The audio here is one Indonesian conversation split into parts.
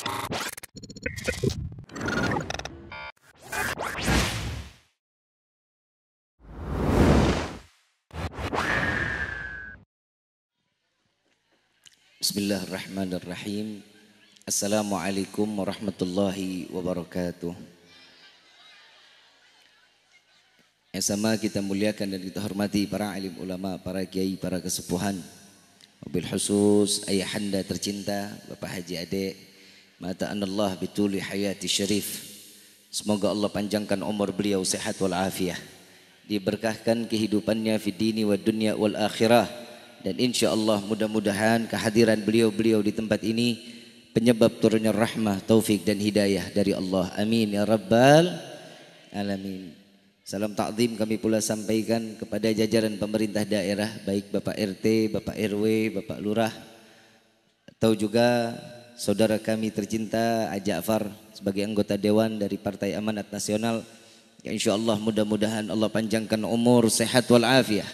Bismillahirrahmanirrahim. Assalamualaikum warahmatullahi wabarakatuh. Yang sama kita muliakan dan kita hormati para alim ulama, para kiai, para kesepuhan. Wabil khusus ayahanda tercinta Bapak Haji Ade, mata'anallah bituli hayati syarif. Semoga Allah panjangkan umur beliau sehat wal afiah, diberkahkan kehidupannya fi dini wa dunya wal akhirah. Dan insya Allah mudah-mudahan kehadiran beliau-beliau di tempat ini penyebab turunnya rahmah, taufik dan hidayah dari Allah. Amin ya rabbal alamin. Salam takzim kami pula sampaikan kepada jajaran pemerintah daerah, baik Bapak RT, Bapak RW, Bapak Lurah, atau juga saudara kami tercinta Ja'far sebagai anggota Dewan dari Partai Amanat Nasional. Ya insya Allah mudah-mudahan Allah panjangkan umur, sehat wal afiah,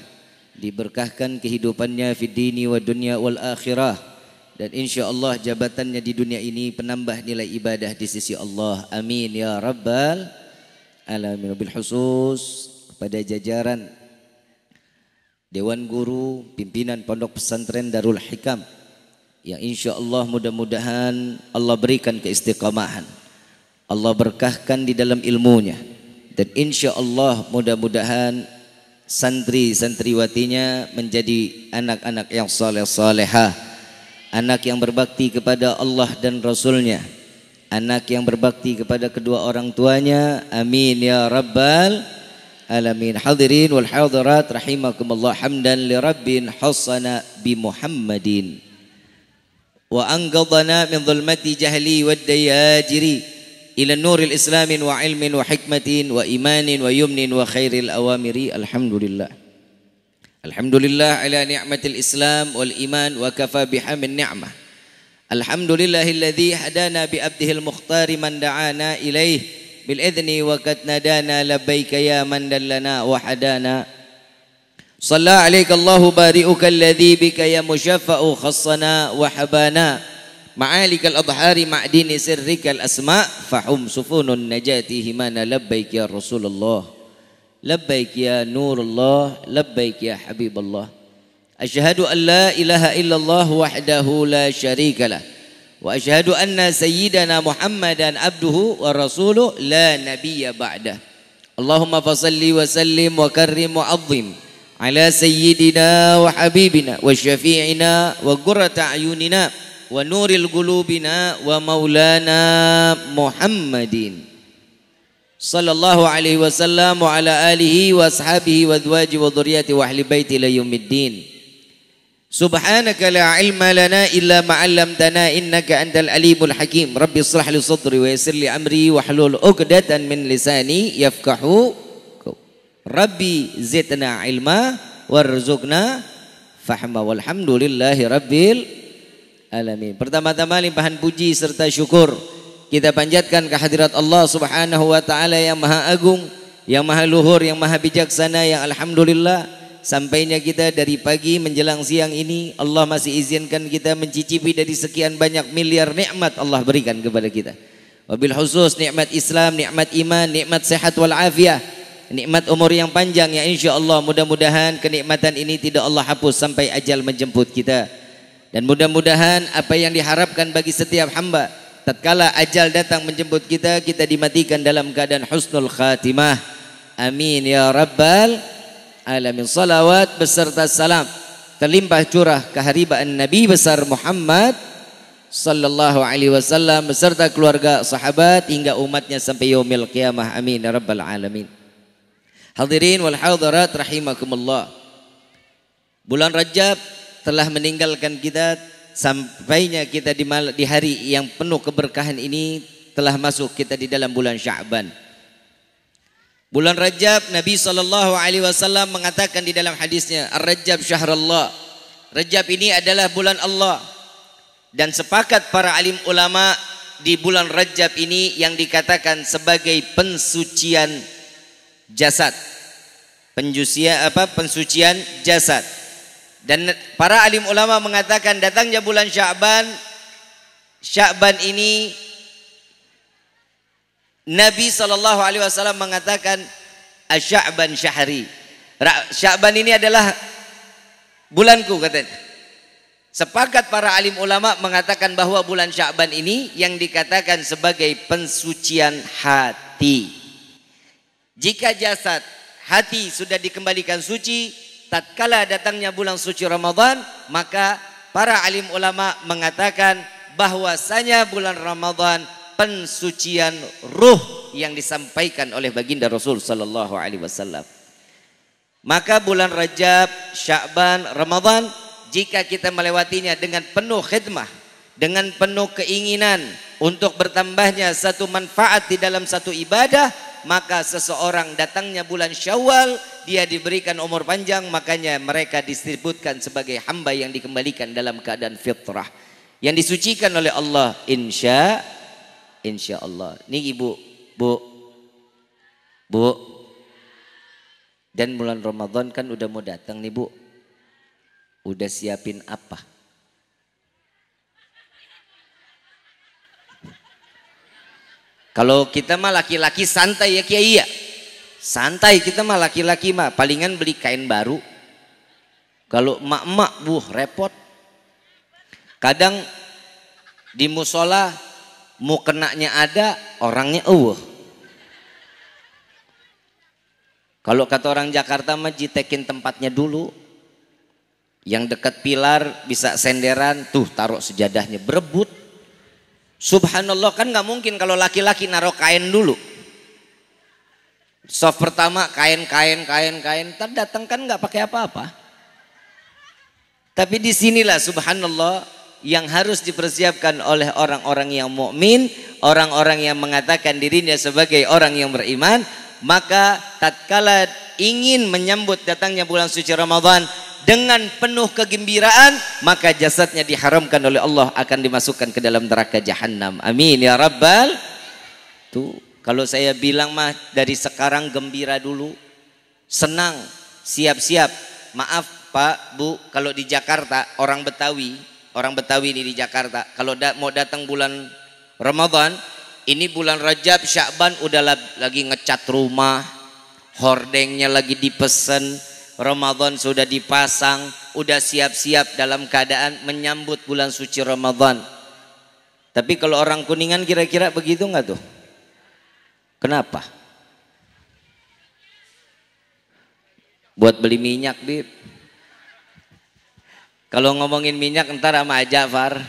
diberkahkan kehidupannya fi dini wa dunya wal akhirah, dan insya Allah jabatannya di dunia ini penambah nilai ibadah di sisi Allah. Amin ya rabbal alamin. Bil khusus kepada jajaran Dewan Guru, pimpinan Pondok Pesantren Darul Hikam, yang insya Allah mudah-mudahan Allah berikan keistiqamahan, Allah berkahkan di dalam ilmunya, dan insya Allah mudah-mudahan santri-santriwatinya menjadi anak-anak yang saleh-salehah, anak yang berbakti kepada Allah dan Rasulnya, anak yang berbakti kepada kedua orang tuanya. Amin ya rabbal alamin. Hadirin wal hadirat rahimakumullah, hamdan li rabbin hassana bi Muhammadin wa anqadhana min dhulmati jahli wad dayajiri ila nuril islamin wa ilmin wa hikmatin wa imanin wa yumnin wa khairil awamiri. Alhamdulillah. Alhamdulillah ala ni'matil islam wal iman wa kafa bihamin ni'mah. Alhamdulillahilladzi hadana bi abdihil mukhtari man da'ana ilaih bil idzni wa qad nadana labbaika ya man dallana wa hadana. Shalla alaika Allahu bari'uka alladzi bika ya musyaffa'u khassana wa habana. Ma'alikal adhari ma'dini sirrikal asma' fahum sufunun najati himana labbaik ya Rasulullah, labbaik ya Nurullah, labbaik ya Habiballah. Asyhadu an la ilaha illallah wahdahu la syarikalah wa asyhadu anna sayyidana Muhammadan abduhu wa rasuluh la nabiyya ba'dah. Allahumma fasalli wa sallim wa karrim wa azim ala sayyidina wa habibina wa syafi'ina wa qurrata ayunina wa nuril qulubina wa maulana Muhammadin sallallahu alaihi wasallam wa ala alihi wa ashabihi wa azwaji wa dhurriyyati wa ahli baiti ila yaumiddin. Subhanaka la ilma lana illa ma 'allamtana innaka antal alimul hakim. Rabbi shrah li sadri wa yassir li amri wa hlul 'uqdatan min lisani yafqahu. Rabbi zidna ilma warzuqna fahma. Walhamdulillahi rabbil alamin. Pertama-tama limpahan puji serta syukur kita panjatkan kehadirat Allah Subhanahu wa taala yang Maha Agung, yang Maha Luhur, yang Maha Bijaksana, yang alhamdulillah sampainya kita dari pagi menjelang siang ini Allah masih izinkan kita mencicipi dari sekian banyak miliar nikmat Allah berikan kepada kita. Wabil khusus nikmat Islam, nikmat iman, nikmat sehat wal afiah, nikmat umur yang panjang, yang insyaallah mudah-mudahan kenikmatan ini tidak Allah hapus sampai ajal menjemput kita. Dan mudah-mudahan apa yang diharapkan bagi setiap hamba tatkala ajal datang menjemput kita, kita dimatikan dalam keadaan husnul khatimah. Amin ya rabbal alamin. Salawat beserta salam terlimpah curah keharibaan Nabi besar Muhammad sallallahu alaihi wasallam beserta keluarga, sahabat hingga umatnya sampai yaumil qiyamah. Amin ya rabbal alamin. Hadirin wal hadirat rahimakumullah. Bulan Rajab telah meninggalkan kita, sampainya kita di hari yang penuh keberkahan ini telah masuk kita di dalam bulan Sya'ban. Bulan Rajab, Nabi SAW mengatakan di dalam hadisnya, Ar-Rajab syahrullah, Rajab ini adalah bulan Allah. Dan sepakat para alim ulama di bulan Rajab ini yang dikatakan sebagai pensucian jasad, pensucian jasad. Dan para alim ulama mengatakan datangnya bulan Sya'ban, Sya'ban ini Nabi SAW mengatakan Sya'ban syahri. Sya'ban ini adalah bulanku katanya. Sepakat para alim ulama mengatakan bahwa bulan Sya'ban ini yang dikatakan sebagai pensucian hati. Jika jasad, hati sudah dikembalikan suci, tatkala datangnya bulan suci Ramadan, maka para alim ulama mengatakan bahwasanya bulan Ramadan pensucian ruh yang disampaikan oleh baginda Rasul sallallahu alaihi wasallam. Maka bulan Rajab, Sya'ban, Ramadan, jika kita melewatinya dengan penuh khidmah, dengan penuh keinginan untuk bertambahnya satu manfaat di dalam satu ibadah, maka seseorang datangnya bulan Syawal, dia diberikan umur panjang. Makanya mereka disebutkan sebagai hamba yang dikembalikan dalam keadaan fitrah, yang disucikan oleh Allah. Insya Allah. Nih ibu, bu, dan bulan Ramadan kan udah mau datang nih bu. Udah siapin apa? Kalau kita mah laki-laki santai ya kiai ya. Santai kita mah laki-laki mah palingan beli kain baru. Kalau emak-emak repot. Kadang di musola mau kenanya ada, orangnya Kalau kata orang Jakarta mah jitekin tempatnya dulu. Yang dekat pilar bisa senderan, tuh taruh sejadahnya, berebut. Subhanallah, kan nggak mungkin kalau laki-laki naruh kain dulu. Soft pertama kain, ntar datang kan nggak pakai apa-apa. Tapi disinilah subhanallah yang harus dipersiapkan oleh orang-orang yang mukmin, orang-orang yang mengatakan dirinya sebagai orang yang beriman. Maka tatkala ingin menyambut datangnya bulan suci Ramadan dengan penuh kegembiraan, maka jasadnya diharamkan oleh Allah akan dimasukkan ke dalam neraka jahanam. Amin ya rabbal. Tuh, kalau saya bilang mah dari sekarang gembira dulu, senang, siap-siap. Maaf Pak, Bu, kalau di Jakarta orang Betawi ini di Jakarta, kalau mau datang bulan Ramadan, ini bulan Rajab, Sya'ban udah lagi ngecat rumah, hordengnya lagi dipesen, Ramadan sudah dipasang, udah siap-siap dalam keadaan menyambut bulan suci Ramadan. Tapi kalau orang Kuningan kira-kira begitu nggak tuh? Kenapa? Buat beli minyak, Bib. Kalau ngomongin minyak entar sama Ja'far.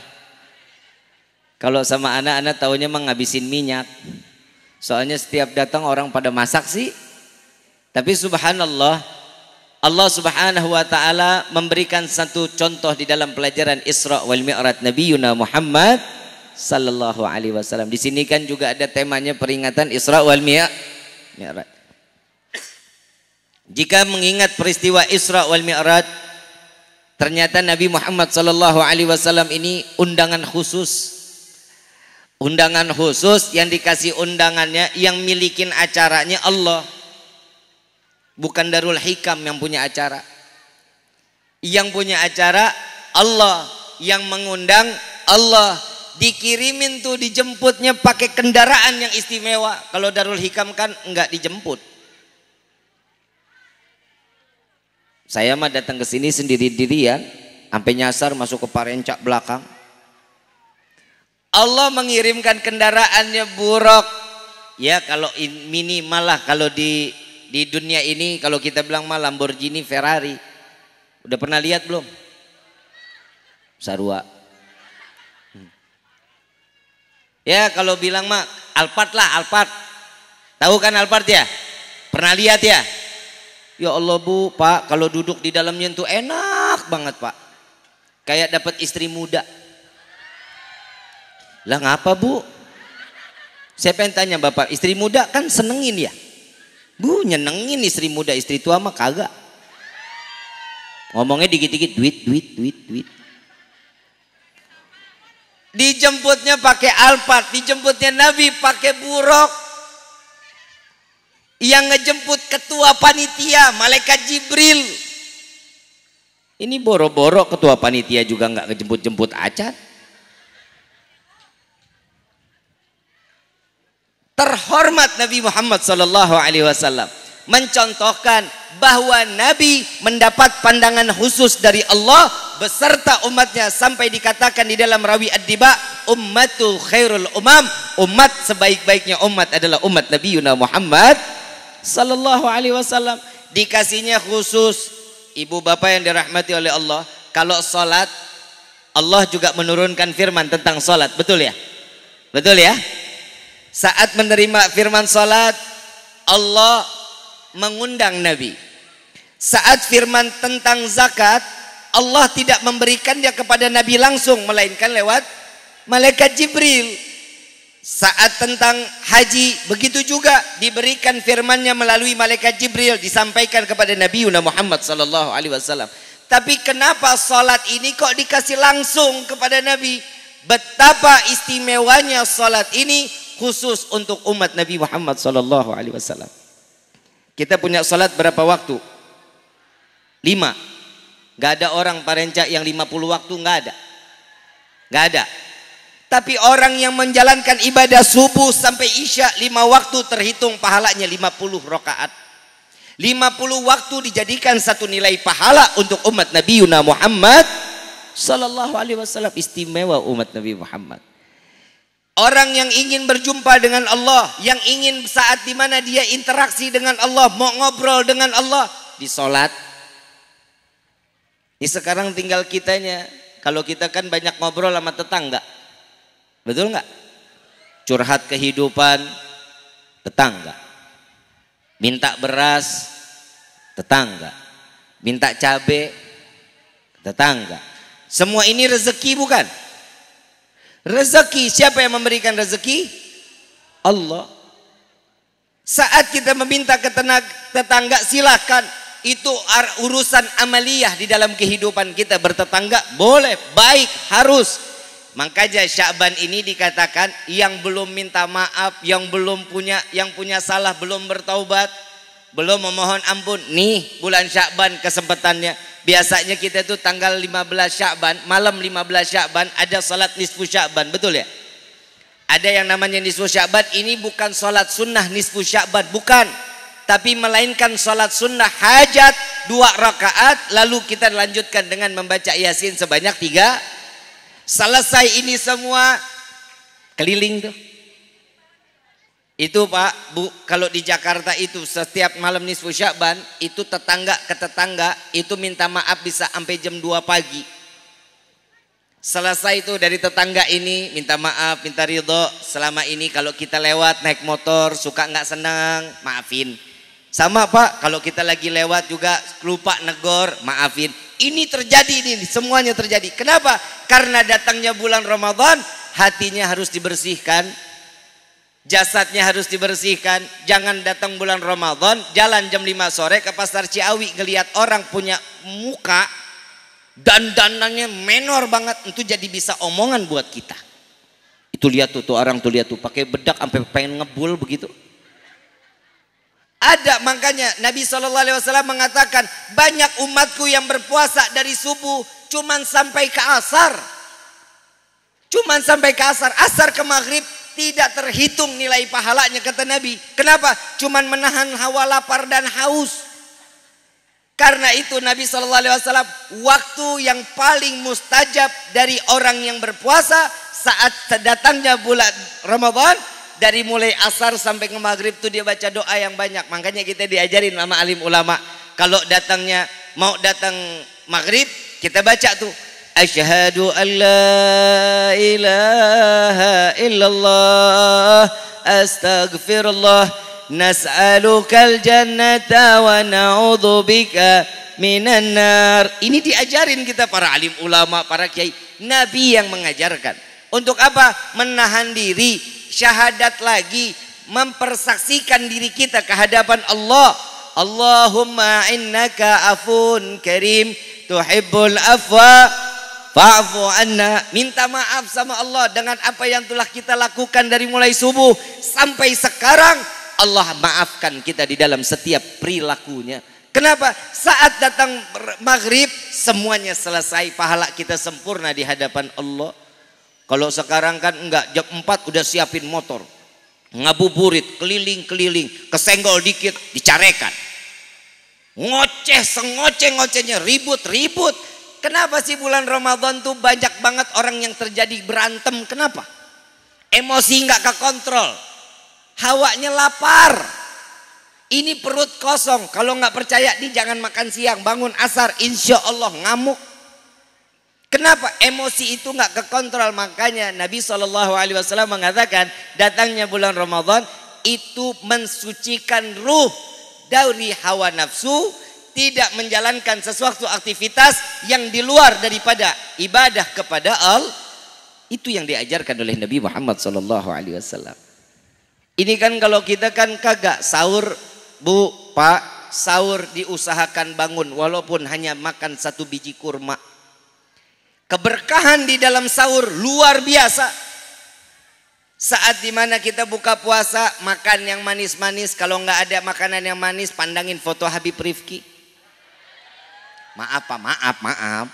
Kalau sama anak-anak taunya menghabisin minyak. Soalnya setiap datang orang pada masak sih. Tapi subhanallah, Allah Subhanahu wa taala memberikan satu contoh di dalam pelajaran Isra wal Mi'raj Nabiyuna Muhammad sallallahu alaihi wasallam. Di sini kan juga ada temanya peringatan Isra wal Mi'raj. Jika mengingat peristiwa Isra wal Mi'raj, ternyata Nabi Muhammad sallallahu alaihi wasallam ini undangan khusus. Undangan khusus yang dikasih undangannya, yang milikin acaranya Allah. Bukan Darul Hikam yang punya acara. Yang punya acara Allah, yang mengundang Allah. Dikirimin tuh, dijemputnya pakai kendaraan yang istimewa. Kalau Darul Hikam kan enggak dijemput. Saya mah datang ke sini sendiri-dirian, sampai nyasar masuk ke parencak belakang. Allah mengirimkan kendaraannya buruk. Ya kalau minimal lah kalau di dunia ini kalau kita bilang mah Lamborghini, Ferrari. Udah pernah lihat belum? Sarua. Ya kalau bilang mah Alphard lah, Alphard. Tahu kan Alphard ya? Pernah lihat ya? Ya Allah Bu, Pak, kalau duduk di dalamnya itu enak banget Pak. Kayak dapat istri muda. Lah ngapa Bu? Saya pengen tanya Bapak, istri muda kan senengin ya? Bu, nyenengin istri muda, istri tua mah kagak. Ngomongnya dikit-dikit duit. Dijemputnya pakai Alphard, dijemputnya Nabi pakai buruk. Yang ngejemput ketua panitia, malaikat Jibril. Ini boro-boro ketua panitia juga nggak ngejemput-jemput acan. terhormat Nabi Muhammad sallallahu alaihi wasallam mencontohkan bahwa Nabi mendapat pandangan khusus dari Allah beserta umatnya, sampai dikatakan di dalam rawi Ad-Diba, ummatu khairul umam, umat sebaik-baiknya umat adalah umat Nabi Muhammad sallallahu alaihi wasallam. Dikasihnya khusus. Ibu bapak yang dirahmati oleh Allah, kalau salat Allah juga menurunkan firman tentang salat, betul ya? Betul ya? Saat menerima firman salat, Allah mengundang Nabi. Saat firman tentang zakat, Allah tidak memberikannya kepada Nabi langsung, melainkan lewat malaikat Jibril. Saat tentang haji, begitu juga diberikan firmannya melalui malaikat Jibril, disampaikan kepada Nabi Muhammad sallallahu alaihi wasallam. Tapi kenapa salat ini kok dikasih langsung kepada Nabi? Betapa istimewanya salat ini khusus untuk umat Nabi Muhammad sallallahu alaihi wasallam. Kita punya salat berapa waktu? 5. Gak ada orang parencak yang 50 waktu, gak ada. Gak ada. Tapi orang yang menjalankan ibadah subuh sampai isya 5 waktu terhitung pahalanya 50 rakaat. 50 waktu dijadikan satu nilai pahala untuk umat Nabi Muhammad sallallahu alaihi wasallam. Istimewa umat Nabi Muhammad. Orang yang ingin berjumpa dengan Allah, yang ingin saat dimana dia interaksi dengan Allah, mau ngobrol dengan Allah, di sholat. Ini sekarang tinggal kitanya. Kalau kita kan banyak ngobrol sama tetangga, betul nggak? Curhat kehidupan, tetangga. Minta beras, tetangga. Minta cabai, tetangga. Semua ini rezeki bukan? Rezeki, siapa yang memberikan rezeki? Allah. Saat kita meminta ke tetangga, silakan. Itu urusan amaliyah di dalam kehidupan kita. Bertetangga boleh, baik, harus. Makanya Sya'ban ini dikatakan yang belum minta maaf, yang punya salah belum bertaubat, belum memohon ampun. Nih bulan Sya'ban kesempatannya. Biasanya kita itu tanggal 15 Sya'ban, malam 15 Sya'ban ada salat nisfu Sya'ban, betul ya? Ada yang namanya nisfu Sya'ban, ini bukan salat sunnah nisfu Sya'ban, bukan. Tapi melainkan salat sunnah hajat 2 rakaat, lalu kita lanjutkan dengan membaca Yasin sebanyak 3. Selesai ini semua, keliling tuh. Itu Pak, Bu, kalau di Jakarta itu setiap malam nisfu Sya'ban itu tetangga ke tetangga itu minta maaf bisa sampai jam 2 pagi. Selesai itu dari tetangga ini minta maaf, minta ridho. Selama ini kalau kita lewat naik motor suka nggak senang, maafin. Sama Pak, kalau kita lagi lewat juga lupa negor, maafin. Ini terjadi, ini semuanya terjadi. Kenapa? Karena datangnya bulan Ramadan, hatinya harus dibersihkan. Jasadnya harus dibersihkan. Jangan datang bulan Ramadan jalan jam 5 sore ke pasar Ciawi ngelihat orang punya muka dandanannya menor banget, itu jadi bisa omongan buat kita. Itu lihat tuh orang tuh, lihat tuh pakai bedak sampai pengen ngebul begitu. Ada, makanya Nabi SAW mengatakan banyak umatku yang berpuasa dari subuh cuman sampai ke asar. Cuman sampai ke asar, asar ke maghrib tidak terhitung nilai pahalanya kata Nabi. Kenapa? Cuman menahan hawa lapar dan haus. Karena itu Nabi SAW waktu yang paling mustajab dari orang yang berpuasa saat datangnya bulan Ramadan, dari mulai asar sampai ke maghrib tuh dia baca doa yang banyak. Makanya kita diajarin sama alim ulama, kalau mau datang maghrib kita baca tuh asyhadu an la ilaha illallah astaghfirullah nas'alukal jannata wa na'udzubika minan nar. Ini diajarin kita para alim ulama, para kiai. Nabi yang mengajarkan. Untuk apa? Menahan diri, syahadat lagi, mempersaksikan diri kita ke hadapan Allah. Allahumma innaka afun karim tuhibbul afwa fa'fu anna. Minta maaf sama Allah dengan apa yang telah kita lakukan dari mulai subuh sampai sekarang. Allah maafkan kita di dalam setiap perilakunya. Kenapa? Saat datang maghrib semuanya selesai, pahala kita sempurna di hadapan Allah. Kalau sekarang kan enggak, jam 4 udah siapin motor, ngabuburit, keliling-keliling, kesenggol dikit, dicarekan. Ngoceh, sengoceh-ngocehnya, ribut-ribut. Kenapa sih bulan Ramadan tuh banyak banget orang yang terjadi berantem? Kenapa? Emosi nggak kekontrol, hawanya lapar, ini perut kosong. Kalau nggak percaya nih, jangan makan siang, bangun asar, insya Allah ngamuk. Kenapa? Emosi itu nggak kekontrol. Makanya Nabi SAW mengatakan datangnya bulan Ramadan itu mensucikan ruh dari hawa nafsu, tidak menjalankan sesuatu aktivitas yang di luar daripada ibadah kepada Allah. Itu yang diajarkan oleh Nabi Muhammad SAW. Ini kan kalau kita kan kagak sahur, Bu, Pak, sahur diusahakan bangun walaupun hanya makan 1 biji kurma. Keberkahan di dalam sahur luar biasa. Saat dimana kita buka puasa, makan yang manis-manis. Kalau nggak ada makanan yang manis, pandangin foto Habib Rifki. Maaf Pak, maaf.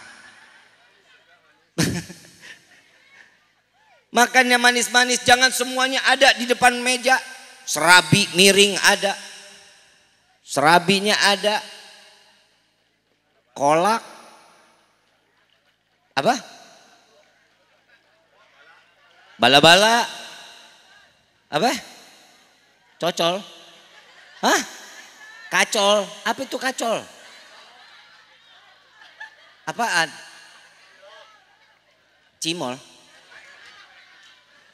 Makannya manis-manis, jangan semuanya ada di depan meja. Serabi miring ada, serabinya ada, kolak, apa? Bala-bala, apa? Cocol, hah? Kacol, apa itu kacol? Apaan? Cimol.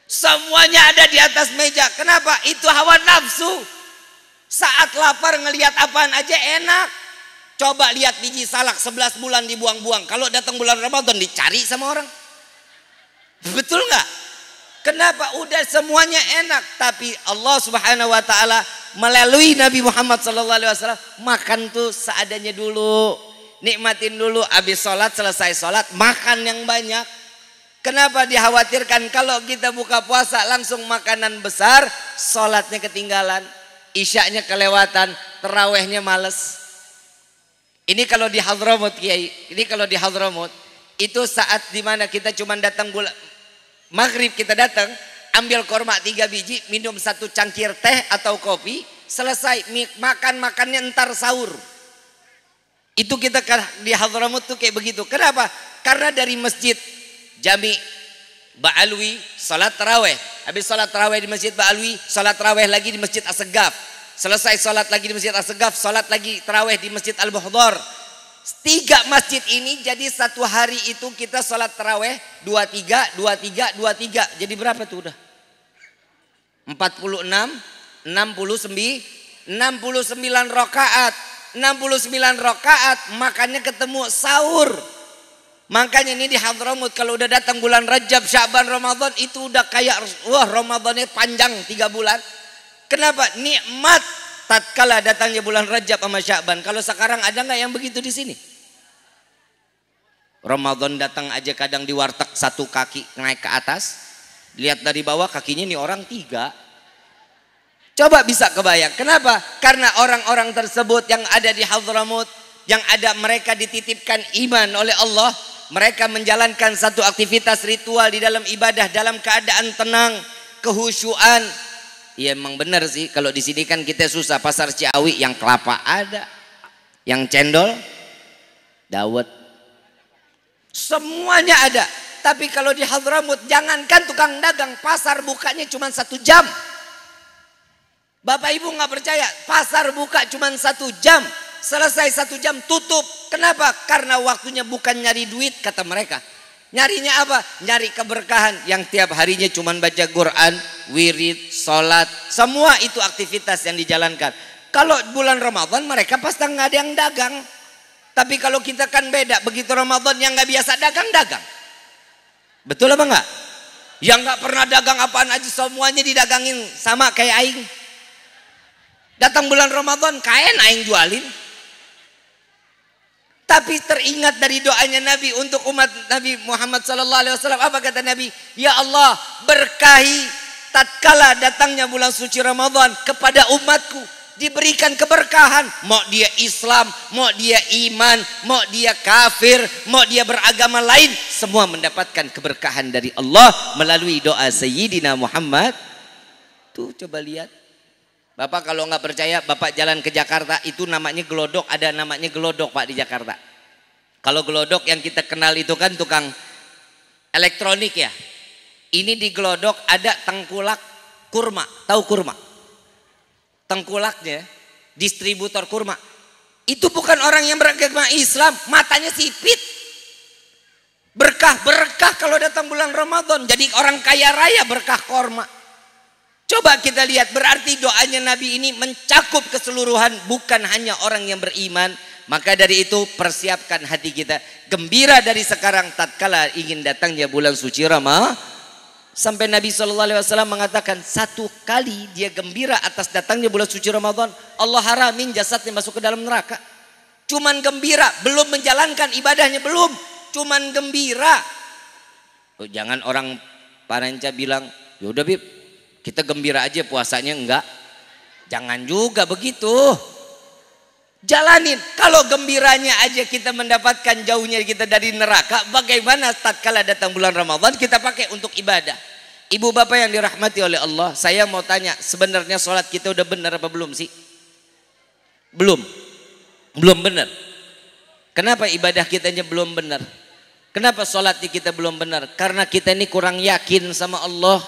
Semuanya ada di atas meja. Kenapa? Itu hawa nafsu. Saat lapar ngelihat apaan aja enak. Coba lihat biji salak 11 bulan dibuang-buang. Kalau datang bulan Ramadan dicari sama orang. Betul nggak? Kenapa? Udah semuanya enak. Tapi Allah Subhanahu wa ta'ala melalui Nabi Muhammad SAW makan tuh seadanya dulu. Nikmatin dulu. Habis sholat, selesai sholat, makan yang banyak. Kenapa dikhawatirkan kalau kita buka puasa langsung makanan besar, sholatnya ketinggalan, isyaknya kelewatan, terawihnya males. Ini kalau di Hadramut, Kiai, ini kalau di Hadramut, itu saat dimana kita cuma datang maghrib, kita datang, ambil korma 3 biji, minum 1 cangkir teh atau kopi, selesai, makannya entar sahur. Itu kita di Hadramut tuh kayak begitu. Kenapa? Karena dari masjid Jami Ba'alwi salat taraweh, habis salat taraweh di Masjid Ba'alwi, salat taraweh lagi di Masjid As-Segaf, selesai salat lagi di Masjid As-Segaf, salat lagi taraweh di Masjid Al-Muhdhar. 3 masjid ini jadi satu hari itu kita salat taraweh 23, 23, 23. Jadi berapa tuh udah? 46, 69 rakaat. 69 rakaat makannya ketemu sahur. Makanya ini di Hadramut kalau udah datang bulan Rajab, Sya'ban, Ramadan itu udah kayak wah Ramadannya panjang 3 bulan. Kenapa? Nikmat tatkala datangnya bulan Rajab sama Sya'ban. Kalau sekarang ada nggak yang begitu di sini? Ramadan datang aja kadang di warteg 1 kaki naik ke atas, lihat dari bawah kakinya nih orang 3. Coba bisa kebayang. Kenapa? Karena orang-orang tersebut yang ada di Hadramut, yang ada mereka dititipkan iman oleh Allah. Mereka menjalankan satu aktivitas ritual di dalam ibadah dalam keadaan tenang, kehusyuan. Ya emang benar sih, kalau di sini kan kita susah. Pasar Ciawi yang kelapa ada, yang cendol, dawet, semuanya ada. Tapi kalau di Hadramut, jangankan tukang dagang, pasar bukanya cuma 1 jam. Bapak Ibu nggak percaya, pasar buka cuma 1 jam. Selesai 1 jam tutup. Kenapa? Karena waktunya bukan nyari duit kata mereka. Nyarinya apa? Nyari keberkahan yang tiap harinya cuma baca Quran, wirid, sholat. Semua itu aktivitas yang dijalankan. Kalau bulan Ramadan mereka pasti nggak ada yang dagang. Tapi kalau kita kan beda. Begitu Ramadan yang nggak biasa dagang. Betul apa nggak? Yang nggak pernah dagang apaan aja semuanya didagangin sama kayak aing. Datang bulan Ramadan kain aing jualin. Tapi teringat dari doanya Nabi untuk umat Nabi Muhammad SAW. Apa kata Nabi? Ya Allah, berkahi tatkala datangnya bulan suci Ramadan kepada umatku. Diberikan keberkahan. Mau dia Islam, mau dia iman, mau dia kafir, mau dia beragama lain. Semua mendapatkan keberkahan dari Allah melalui doa Sayyidina Muhammad. Tuh coba lihat. Bapak kalau nggak percaya, Bapak jalan ke Jakarta, itu namanya gelodok, ada namanya gelodok Pak di Jakarta. Kalau gelodok yang kita kenal itu kan tukang elektronik ya. Ini di gelodok ada tengkulak kurma, tahu kurma? Tengkulaknya distributor kurma. Itu bukan orang yang beragama Islam, matanya sipit. Berkah-berkah kalau datang bulan Ramadan, jadi orang kaya raya berkah kurma. Coba kita lihat, berarti doanya Nabi ini mencakup keseluruhan, bukan hanya orang yang beriman. Maka dari itu persiapkan hati kita, gembira dari sekarang tatkala ingin datangnya bulan suci Ramadan. Sampai Nabi SAW mengatakan, satu kali dia gembira atas datangnya bulan suci Ramadan, Allah haramin jasadnya masuk ke dalam neraka. Cuman gembira, belum menjalankan ibadahnya, belum, cuman gembira. Oh, jangan orang Paranca bilang, yaudah Bib, kita gembira aja puasanya, enggak. Jangan juga begitu. Jalanin. Kalau gembiranya aja kita mendapatkan jauhnya kita dari neraka, bagaimana tatkala datang bulan Ramadan kita pakai untuk ibadah. Ibu bapak yang dirahmati oleh Allah, saya mau tanya, sebenarnya sholat kita udah benar apa belum sih? Belum. Belum benar. Kenapa ibadah kitanya belum benar? Kenapa sholat kita belum benar? Karena kita ini kurang yakin sama Allah.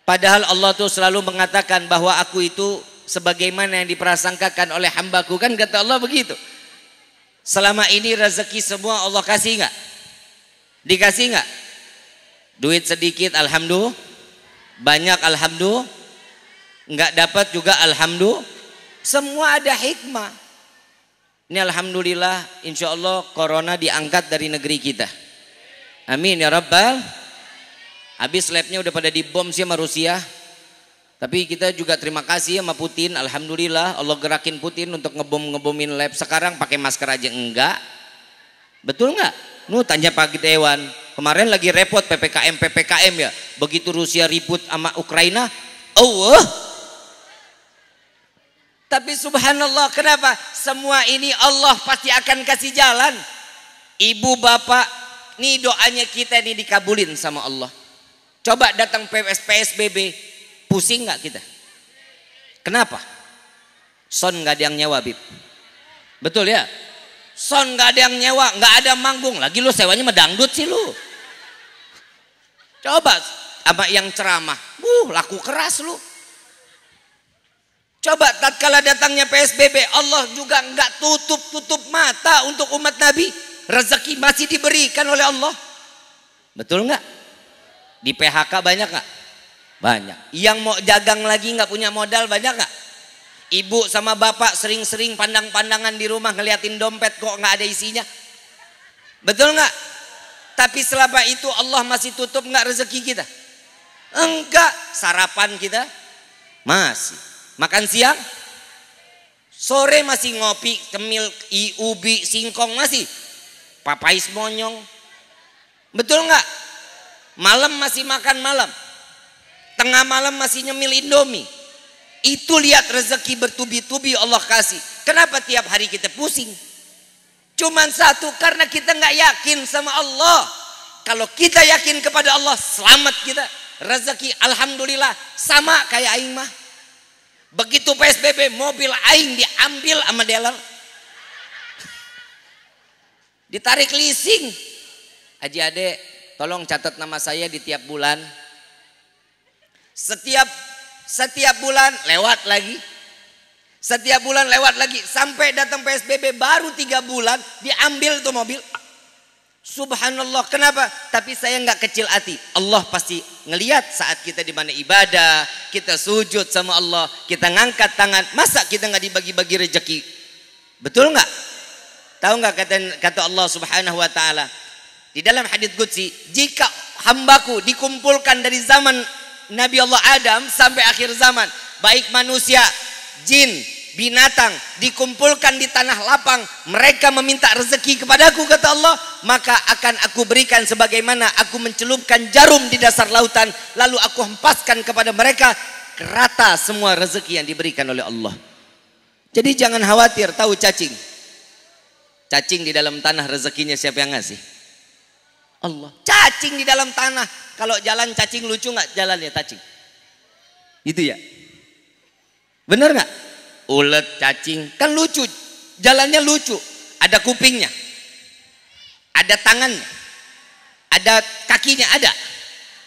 Padahal Allah tuh selalu mengatakan bahwa aku itu sebagaimana yang diprasangkakan oleh hambaku, kan kata Allah begitu. Selama ini rezeki semua Allah kasih nggak? Dikasih nggak? Duit sedikit alhamdulillah, banyak alhamdulillah, nggak dapat juga alhamdulillah. Semua ada hikmah. Ini alhamdulillah, insya Allah corona diangkat dari negeri kita. Amin ya rabbal. Habis labnya udah pada dibom sih sama Rusia. Tapi kita juga terima kasih sama Putin. Alhamdulillah Allah gerakin Putin untuk ngebomin lab. Sekarang pakai masker aja enggak. Betul enggak? Nuh tanya Pak Dewan. Kemarin lagi repot PPKM ya. Begitu Rusia ribut sama Ukraina, Allah. Tapi subhanallah, kenapa? Semua ini Allah pasti akan kasih jalan. Ibu bapak, nih doanya kita nih dikabulin sama Allah. Coba datang PSBB, pusing nggak kita? Kenapa? Son nggak ada yang nyewa, Bib. Betul ya? Son nggak ada yang nyewa, nggak ada manggung. Lagi lu sewanya medangdut sih lu. Coba sama yang ceramah, laku keras lu. Coba tatkala datangnya PSBB, Allah juga nggak tutup mata untuk umat Nabi. Rezeki masih diberikan oleh Allah. Betul nggak? Di PHK banyak nggak? Banyak. Yang mau dagang lagi nggak punya modal banyak nggak? Ibu sama bapak sering-sering pandang-pandangan di rumah ngeliatin dompet kok nggak ada isinya. Betul nggak? Tapi selama itu Allah masih tutup nggak rezeki kita? Enggak. Sarapan kita masih. Makan siang, sore masih ngopi, cemil, ubi, singkong masih. Papais monyong. Betul nggak? Malam masih makan malam, tengah malam masih nyemil Indomie. Itu lihat rezeki bertubi-tubi Allah kasih. Kenapa tiap hari kita pusing? Cuman satu, karena kita nggak yakin sama Allah. Kalau kita yakin kepada Allah, selamat kita. Rezeki alhamdulillah sama kayak aing mah. Begitu PSBB, mobil aing diambil sama dealer, ditarik leasing. Haji Ade, tolong catat nama saya di tiap bulan. Setiap bulan lewat lagi. Setiap bulan lewat lagi. Sampai datang PSBB baru 3 bulan diambil tuh mobil. Subhanallah, kenapa? Tapi saya nggak kecil hati. Allah pasti ngelihat saat kita di mana ibadah, kita sujud sama Allah, kita ngangkat tangan. Masa kita nggak dibagi-bagi rezeki? Betul nggak? Tahu nggak kata Allah Subhanahu Wa Taala di dalam hadits qudsi, jika hambaku dikumpulkan dari zaman Nabi Allah Adam sampai akhir zaman, baik manusia, jin, binatang dikumpulkan di tanah lapang, mereka meminta rezeki kepadaku, kata Allah, maka akan aku berikan sebagaimana aku mencelupkan jarum di dasar lautan, lalu aku hempaskan kepada mereka rata semua rezeki yang diberikan oleh Allah. Jadi jangan khawatir. Tahu cacing di dalam tanah, rezekinya siapa yang ngasih? Allah. Cacing di dalam tanah. Kalau jalan cacing lucu nggak jalannya cacing? Itu ya. Bener nggak? Ulet, cacing, kan lucu. Jalannya lucu. Ada kupingnya. Ada tangannya. Ada kakinya, ada.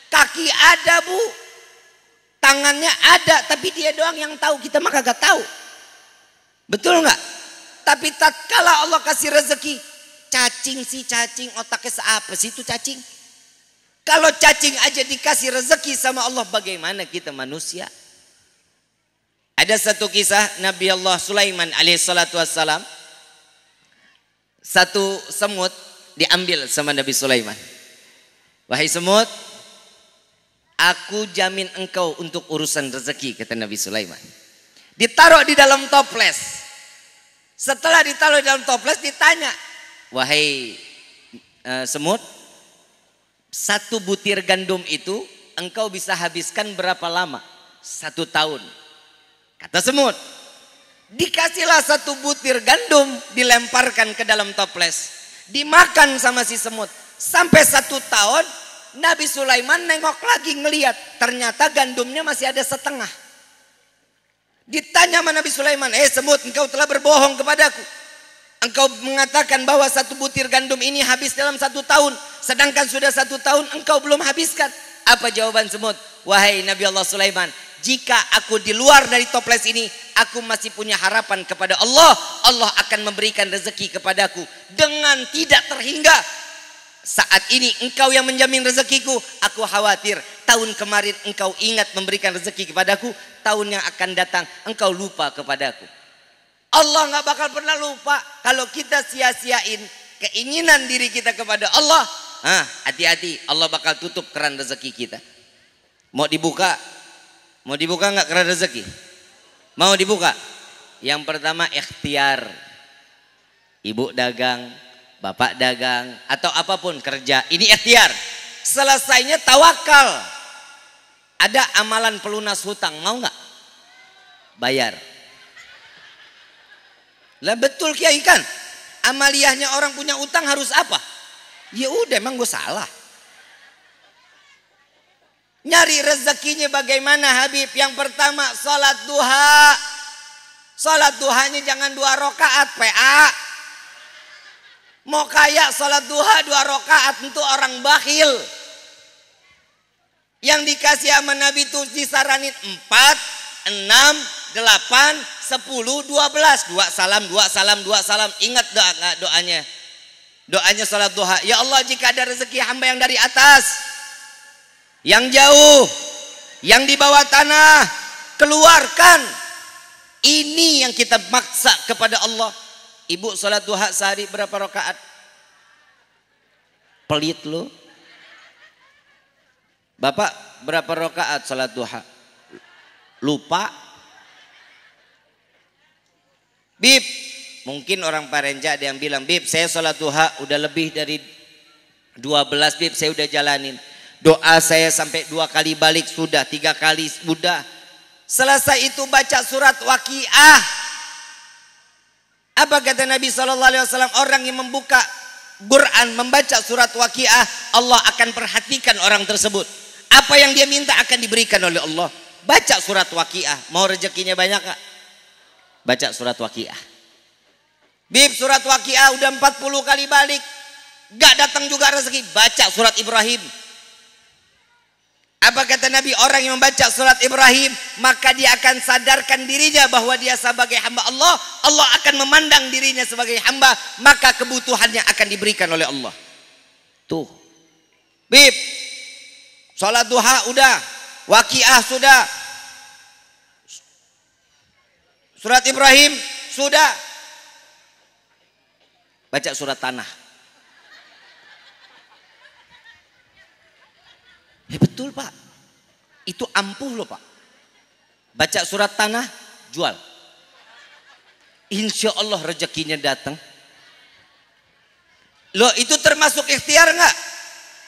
Kaki ada, Bu. Tangannya ada, tapi dia doang yang tahu. Kita mah kagak tahu. Betul nggak? Tapi tatkala Allah kasih rezeki, cacing sih cacing, otaknya seapa sih itu cacing? Kalau cacing aja dikasih rezeki sama Allah, bagaimana kita manusia? Ada satu kisah Nabi Allah Sulaiman alaihissalatu wassalam. Satu semut diambil sama Nabi Sulaiman. Wahai semut, aku jamin engkau untuk urusan rezeki, kata Nabi Sulaiman. Ditaruh di dalam toples. Setelah ditaruh di dalam toples ditanya, wahai semut, satu butir gandum itu engkau bisa habiskan berapa lama? 1 tahun. Kata semut, dikasihlah satu butir gandum, dilemparkan ke dalam toples, dimakan sama si semut. Sampai 1 tahun, Nabi Sulaiman nengok lagi ngelihat, ternyata gandumnya masih ada setengah. Ditanya sama Nabi Sulaiman, semut, engkau telah berbohong kepadaku. Engkau mengatakan bahwa satu butir gandum ini habis dalam 1 tahun, sedangkan sudah 1 tahun engkau belum habiskan. Apa jawaban semut? Wahai Nabi Allah Sulaiman, jika aku di luar dari toples ini, aku masih punya harapan kepada Allah. Allah akan memberikan rezeki kepadaku dengan tidak terhingga. Saat ini engkau yang menjamin rezekiku, aku khawatir tahun kemarin engkau ingat memberikan rezeki kepadaku, tahun yang akan datang engkau lupa kepadaku. Allah nggak bakal pernah lupa. Kalau kita sia-siain keinginan diri kita kepada Allah, hati-hati, Allah bakal tutup keran rezeki kita. Mau dibuka? Mau dibuka nggak keran rezeki? Mau dibuka? Yang pertama ikhtiar. Ibu dagang, bapak dagang, atau apapun kerja, ini ikhtiar. Selesainya tawakal. Ada amalan pelunas hutang, mau nggak? Bayar. Lah betul Kiai kan? Amaliyahnya orang punya utang harus apa? Ya udah, emang gue salah. Nyari rezekinya bagaimana Habib? Yang pertama sholat duha. Sholat duhanya jangan 2 rakaat PA. Mau kaya sholat duha 2 rakaat untuk orang bakhil. Yang dikasih sama Nabi itu disaranin 4, 6, 8, 10, 12. 2 salam, 2 salam, 2 salam. Ingat doanya. Doanya sholat duha. Ya Allah, jika ada rezeki hamba yang dari atas, yang jauh, yang di bawah tanah, keluarkan. Ini yang kita maksa kepada Allah. Ibu sholat duha sehari berapa rakaat? Pelit lu. Bapak berapa rakaat sholat duha? Lupa. Bib, mungkin orang Parenja ada yang bilang, Bib saya sholat duha udah lebih dari 12, Bib saya udah jalanin. Doa saya sampai 2 kali balik sudah, 3 kali sudah. Selesai itu baca surat Waqiah. Apa kata Nabi SAW? Orang yang membuka Quran, membaca surat Waqiah, Allah akan perhatikan orang tersebut. Apa yang dia minta akan diberikan oleh Allah. Baca surat Waqiah. Mau rezekinya banyak gak? Baca surat Waqiah. Bib, surat Waqiah udah 40 kali balik, gak datang juga rezeki. Baca surat Ibrahim. Apa kata Nabi? Orang yang membaca surat Ibrahim, maka dia akan sadarkan dirinya bahwa dia sebagai hamba Allah. Allah akan memandang dirinya sebagai hamba, maka kebutuhannya akan diberikan oleh Allah. Tuh Bib, sholat duha udah, Waqiah sudah, surat Ibrahim sudah. Baca surat Tanah. Betul Pak, itu ampuh loh Pak. Baca surat Tanah, jual. Insya Allah rezekinya datang. Loh itu termasuk ikhtiar nggak?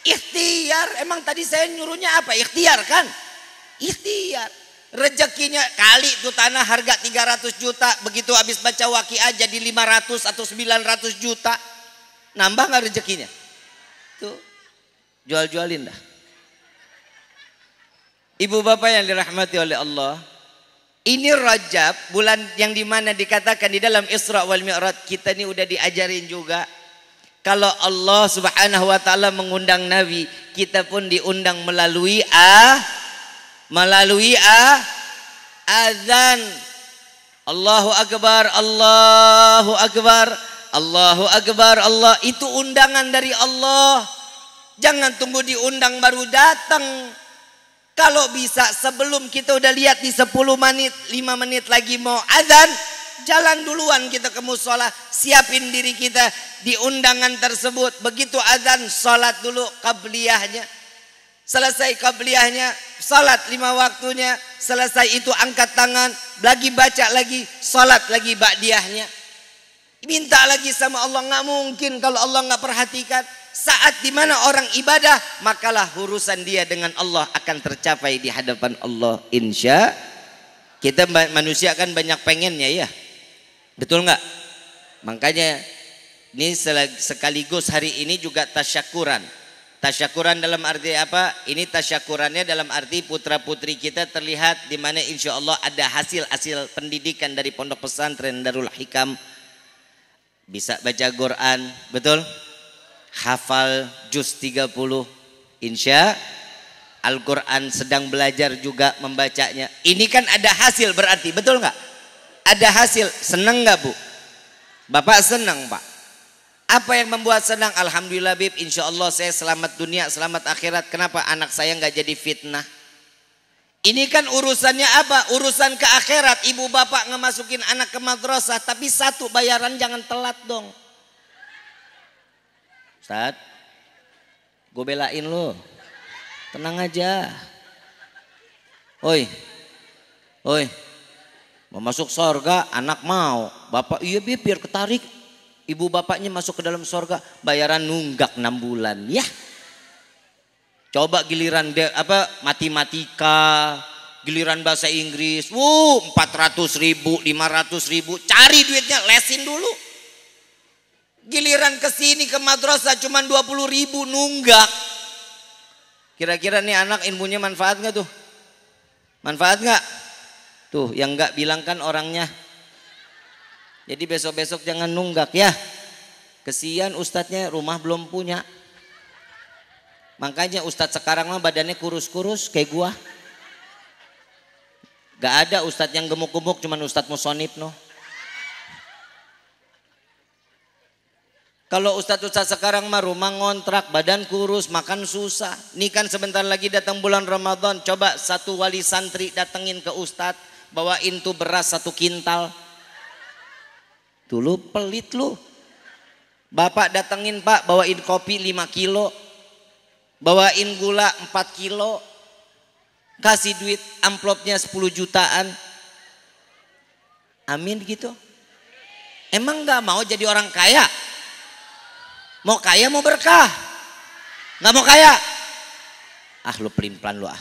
Ikhtiar. Emang tadi saya nyuruhnya apa? Ikhtiar kan? Ikhtiar. Rezekinya kali tuh tanah harga 300 juta. Begitu habis baca Waqiah jadi 500 atau 900 juta. Nambah nggak rezekinya? Tuh, jual-jualin dah. Ibu bapak yang dirahmati oleh Allah, ini Rajab, bulan yang dimana dikatakan di dalam Isra wal Mi'raj, kita ini udah diajarin juga. Kalau Allah subhanahu wa ta'ala mengundang Nabi, kita pun diundang melalui azan. Allahu Akbar, Allahu Akbar, Allahu Akbar, Allah. Itu undangan dari Allah. Jangan tunggu diundang baru datang. Kalau bisa sebelum kita udah lihat di 10 menit, 5 menit lagi mau azan, jalan duluan kita ke musola, siapin diri kita di undangan tersebut. Begitu azan, salat dulu qabliyahnya. Selesai qabliyahnya, salat 5 waktunya. Selesai itu angkat tangan, lagi baca lagi, salat lagi ba'diyahnya. Minta lagi sama Allah. Nggak mungkin kalau Allah nggak perhatikan. Saat dimana orang ibadah, makalah urusan dia dengan Allah akan tercapai di hadapan Allah. Insya kita manusia kan banyak pengennya ya, betul nggak? Makanya ini sekaligus hari ini juga tasyakuran. Tasyakuran dalam arti apa? Ini tasyakurannya dalam arti putra putri kita terlihat di mana insya Allah ada hasil pendidikan dari pondok pesantren Darul Hikam. Bisa baca Quran, betul? Hafal juz 30, insya Al-Quran, sedang belajar juga membacanya. Ini kan ada hasil berarti, betul nggak? Ada hasil, senang nggak Bu? Bapak senang Pak? Apa yang membuat senang? Alhamdulillah Bib, insya Allah saya selamat dunia, selamat akhirat. Kenapa? Anak saya nggak jadi fitnah. Ini kan urusannya apa? Urusan ke akhirat. Ibu bapak ngemasukin anak ke madrasah, tapi satu, bayaran jangan telat dong. Ustaz, gue belain lo, tenang aja. Oi, mau masuk sorga, anak mau, bapak iya biar ketarik. Ibu bapaknya masuk ke dalam sorga, bayaran nunggak 6 bulan, ya. Coba giliran matematika, giliran bahasa Inggris, 400.000, 500.000, cari duitnya, lesin dulu. Giliran ke sini ke madrasah cuma 20.000 nunggak. Kira-kira nih anak ilmunya manfaat nggak tuh? Manfaat nggak? Tuh yang nggak bilang kan orangnya. Jadi besok-besok jangan nunggak ya. Kesian ustadznya rumah belum punya. Makanya ustadz sekarang mah badannya kurus-kurus kayak gua. Gak ada ustadz yang gemuk-gemuk, cuman ustadz musonib no. Kalau ustadz-ustadz sekarang mah rumah ngontrak, badan kurus, makan susah. Ini kan sebentar lagi datang bulan Ramadan. Coba satu wali santri datengin ke ustadz, bawain tuh beras 1 kintal. Tuh lu pelit lu. Bapak datengin Pak, bawain kopi 5 kilo. Bawain gula 4 kilo. Kasih duit amplopnya 10 jutaan. Amin gitu. Emang gak mau jadi orang kaya? Mau kaya mau berkah? Nggak mau kaya? Ah lu pelin-pelan lu ah.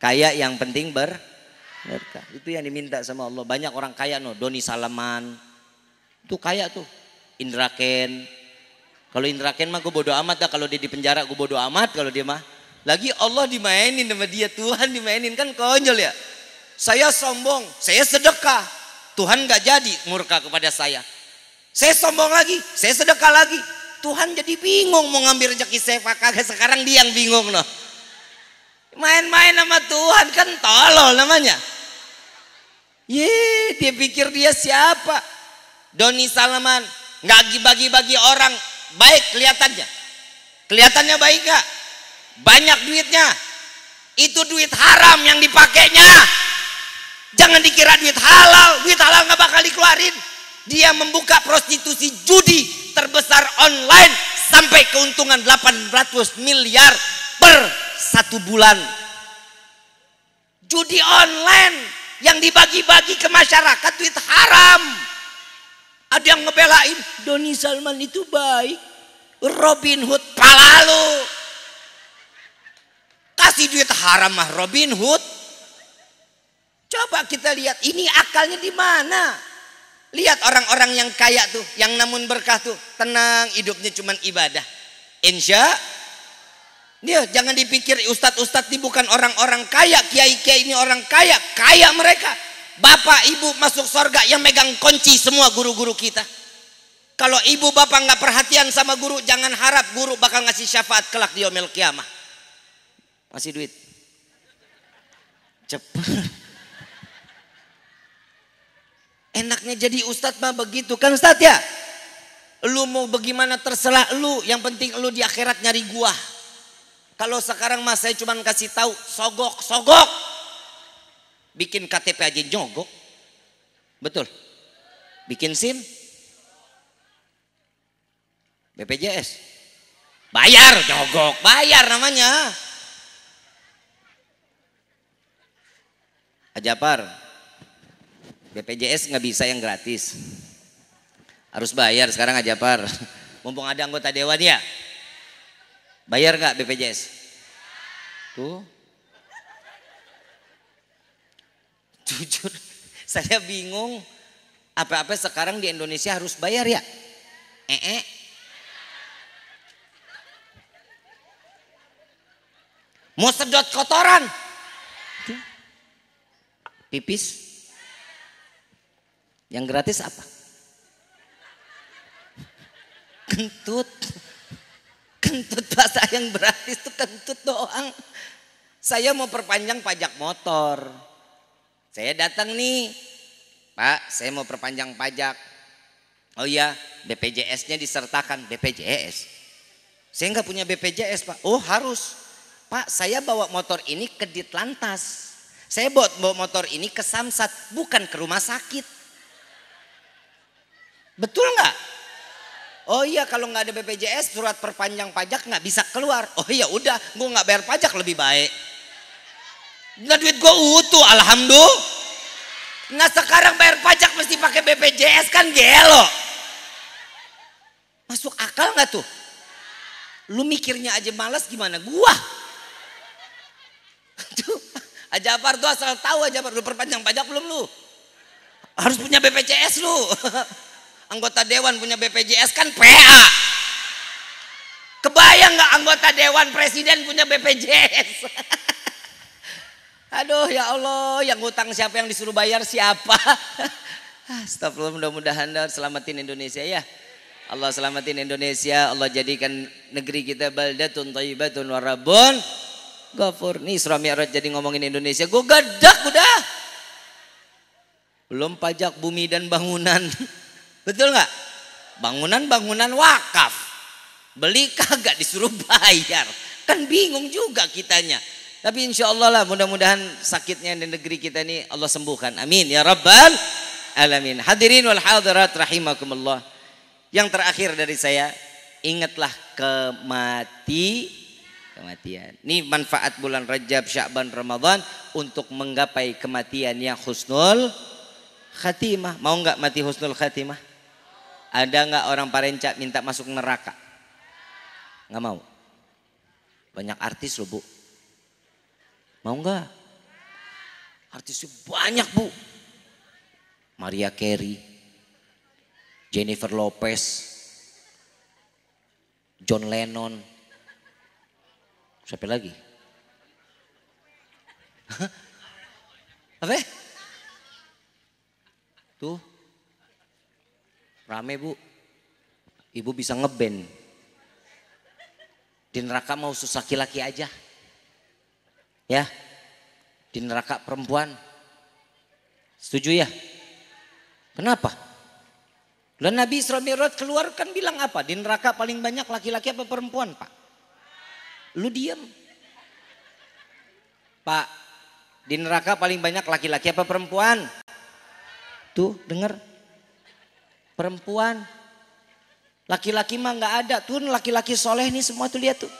Kaya yang penting berkah. Itu yang diminta sama Allah. Banyak orang kaya no, Doni Salaman. Itu kaya tuh. Indra Ken. Kalau Indra Ken mah gue bodo amat dah. Kalau dia di penjara gue bodo amat. Kalau dia mah. Lagi Allah dimainin sama dia. Tuhan dimainin, kan konyol ya. Saya sombong, saya sedekah. Tuhan gak jadi murka kepada saya. Saya sombong lagi, saya sedekah lagi. Tuhan jadi bingung mau ngambil rezeki saya kagak. Sekarang dia yang bingung loh. Main-main sama Tuhan kan tolol namanya. Dia pikir dia siapa? Doni Salman nggak bagi-bagi orang, baik kelihatannya. Kelihatannya baik nggak? Banyak duitnya. Itu duit haram yang dipakainya. Jangan dikira duit halal. Duit halal nggak bakal dikeluarin. Dia membuka prostitusi judi terbesar online sampai keuntungan 800 miliar per 1 bulan. Judi online yang dibagi-bagi ke masyarakat duit haram. Ada yang ngebelain Doni Salman itu baik. Robin Hood palalu. Kasih duit haram mah Robin Hood. Coba kita lihat ini akalnya di mana? Lihat orang-orang yang kaya tuh, yang namun berkah tuh, tenang hidupnya cuman ibadah. Dia jangan dipikir ustadz-ustadz ini bukan orang-orang kaya, kiai-kiai ini orang kaya, kaya mereka. Bapak ibu masuk surga yang megang kunci semua guru-guru kita. Kalau ibu bapak nggak perhatian sama guru, jangan harap guru bakal ngasih syafaat kelak di yaumil kiamah. Masih duit. Cepat. Enaknya jadi ustadz mah begitu kan ustadz ya. Lu mau bagaimana terserah lu, yang penting lu di akhirat nyari gua. Kalau sekarang mas saya cuma kasih tahu sogok. Bikin KTP aja nyogok. Betul. Bikin SIM. BPJS. Bayar nyogok, bayar namanya. Ajapar. BPJS nggak bisa yang gratis. Harus bayar sekarang Ajapar. Mumpung ada anggota dewan ya. Bayar nggak BPJS? Tuh. Jujur, saya bingung. Apa-apa sekarang di Indonesia harus bayar ya? Mau sedot kotoran? Pipis? Yang gratis apa? Kentut. Kentut bahasa yang gratis itu kentut doang. Saya mau perpanjang pajak motor. Saya datang nih, Pak, saya mau perpanjang pajak. Oh iya, BPJS-nya disertakan. BPJS? Saya nggak punya BPJS Pak. Oh harus. Pak, saya bawa motor ini ke Ditlantas. Saya bawa motor ini ke Samsat, bukan ke rumah sakit. Betul nggak? Oh iya, kalau nggak ada BPJS surat perpanjang pajak nggak bisa keluar. Oh iya udah, gue nggak bayar pajak lebih baik. Nah duit gue utuh, alhamdulillah. Nah sekarang bayar pajak mesti pakai BPJS kan gelo. Masuk akal nggak tuh? Lu mikirnya aja malas gimana? Gua. Tuh, Ajapar tuh asal tahu Ajapar, lu perpanjang pajak belum lu? Harus punya BPJS lu. Anggota dewan punya BPJS kan PA. Kebayang nggak anggota dewan presiden punya BPJS? Aduh ya Allah, yang ngutang siapa, yang disuruh bayar siapa? Astagfirullah, mudah-mudahan selamatin Indonesia ya. Allah selamatin Indonesia, Allah jadikan negeri kita baldatun thayyibatun warabun ghafur. Nih Isra Mi'raj jadi ngomongin Indonesia, gue gadak udah. Belum pajak bumi dan bangunan. Betul nggak? Bangunan wakaf. Beli kagak disuruh bayar. Kan bingung juga kitanya. Tapi insya Allah lah, mudah-mudahan sakitnya di negeri kita ini Allah sembuhkan. Amin ya rabbal alamin. Hadirin wal hadirat rahimakumullah. Yang terakhir dari saya, ingatlah kematian. Ini manfaat bulan Rajab, Sya'ban, Ramadan untuk menggapai kematian yang husnul khatimah. Mau nggak mati husnul khatimah? Ada nggak orang Parencak minta masuk neraka? Nggak mau. Banyak artis loh Bu. Mau nggak? Artisnya banyak Bu. Maria Carey, Jennifer Lopez, John Lennon. Siapa lagi? Apa? Tuh. Rame Bu. Ibu bisa ngeband. Di neraka mau khusus laki-laki aja. Ya. Di neraka perempuan. Setuju ya? Kenapa? Dan Nabi Isra Mi'raj keluar kan bilang apa? Di neraka paling banyak laki-laki apa perempuan Pak? Lu diam. Pak, di neraka paling banyak laki-laki apa perempuan? Tuh dengar. Perempuan. Laki-laki mah nggak ada. Tuh laki-laki soleh nih semua tuh, lihat tuh.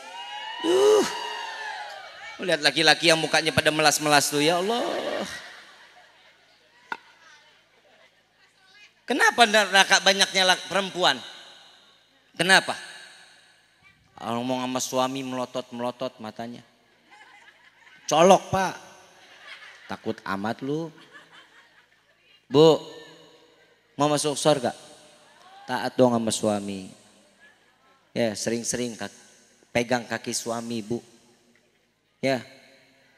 Lihat laki-laki yang mukanya pada melas-melas tuh, ya Allah. Kenapa neraka banyaknya perempuan? Kenapa? Ngomong sama suami melotot matanya. Colok Pak. Takut amat lu. Bu, mau masuk surga? Taat dong sama suami. Ya sering-sering pegang kaki suami, Bu. Ya,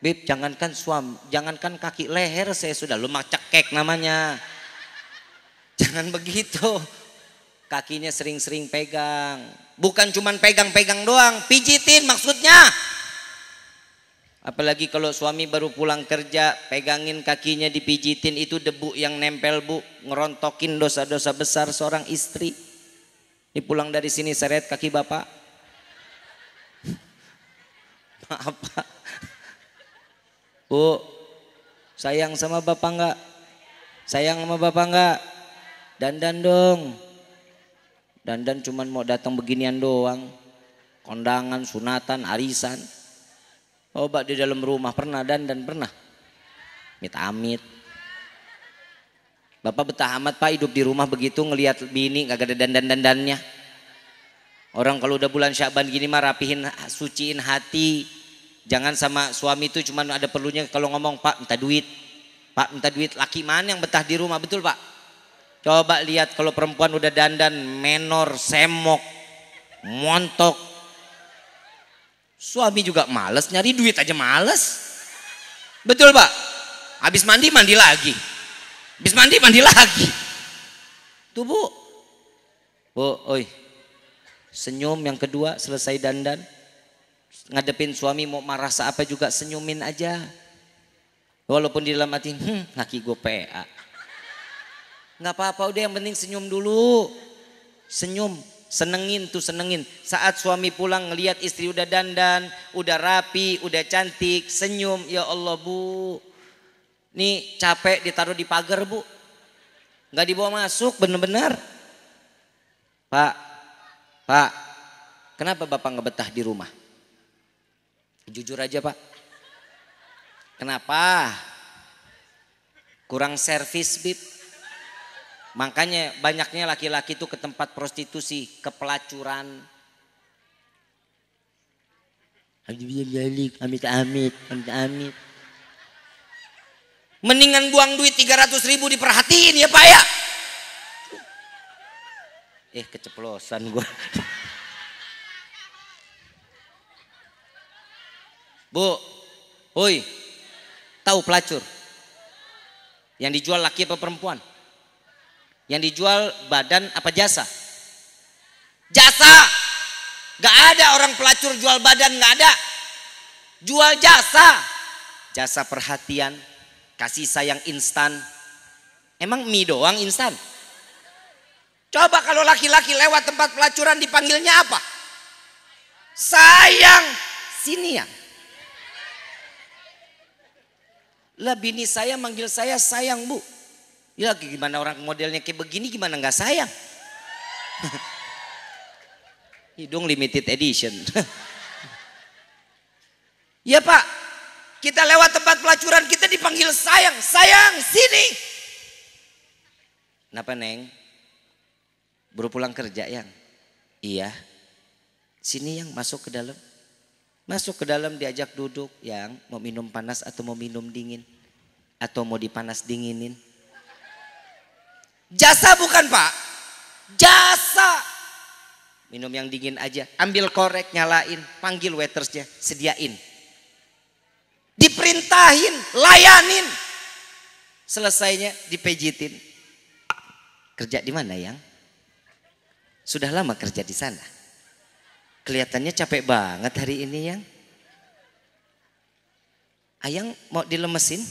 Bib, jangankan kaki, leher saya sudah lumak cekek namanya. Jangan begitu. Kakinya sering-sering pegang. Bukan cuman pegang-pegang doang, pijitin maksudnya. Apalagi kalau suami baru pulang kerja, pegangin kakinya dipijitin, itu debu yang nempel, Bu, ngerontokin dosa-dosa besar seorang istri. Ini pulang dari sini seret kaki bapak. Maaf Pak. Bu, sayang sama bapak enggak? Sayang sama bapak enggak? Dandan dong. Dandan cuman mau datang beginian doang. Kondangan, sunatan, arisan. Coba di dalam rumah pernah dandan, pernah? Amit-amit. Bapak betah amat Pak hidup di rumah begitu ngelihat bini gak ada dandan-dandannya. Orang kalau udah bulan Sya'ban gini mah rapihin, suciin hati. Jangan sama suami itu cuman ada perlunya kalau ngomong, Pak minta duit. Pak minta duit, laki mana yang betah di rumah, betul Pak? Coba lihat kalau perempuan udah dandan, menor, semok, montok. Suami juga males, nyari duit aja males. Betul Pak? Habis mandi, mandi lagi. Habis mandi, mandi lagi. Tuh Bu. Bu, oi. Senyum yang kedua selesai dandan. Ngadepin suami mau marah apa juga senyumin aja. Walaupun di dalam hati, laki gue PA. Nggak apa-apa, udah yang penting senyum dulu. Senyum. Senengin tuh, senengin. Saat suami pulang ngelihat istri udah dandan, udah rapi, udah cantik, senyum. Ya Allah Bu, nih capek ditaruh di pagar Bu, nggak dibawa masuk, bener-bener. Pak, kenapa Bapak nggak betah di rumah? Jujur aja Pak. Kenapa? Kurang servis Bib. Makanya banyaknya laki-laki itu ke tempat prostitusi, ke pelacuran. Amit-amit. Mendingan buang duit 300.000 diperhatiin ya Pak ya. Keceplosan gua. Bu, hoi, tahu pelacur? Yang dijual laki apa perempuan? Yang dijual badan apa jasa? Jasa. Gak ada orang pelacur jual badan, gak ada. Jual jasa. Jasa perhatian, kasih sayang instan. Emang mie doang instan? Coba kalau laki-laki lewat tempat pelacuran dipanggilnya apa? Sayang. Sini ya. Lah bini saya manggil saya sayang Bu. Ya gimana orang modelnya kayak begini gimana nggak sayang? Hidung limited edition. Ya Pak, kita lewat tempat pelacuran kita dipanggil sayang, sayang sini. Kenapa Neng? Baru pulang kerja yang? Iya. Sini yang masuk ke dalam. Masuk ke dalam diajak duduk yang mau minum panas atau mau minum dingin atau mau dipanas dinginin. Jasa bukan Pak, jasa. Minum yang dingin aja, ambil korek nyalain, panggil waitersnya, sediain. Diperintahin, layanin. Selesainya dipejitin. Kerja di mana yang? Sudah lama kerja di sana. Kelihatannya capek banget hari ini yang. Ayang mau dilemesin?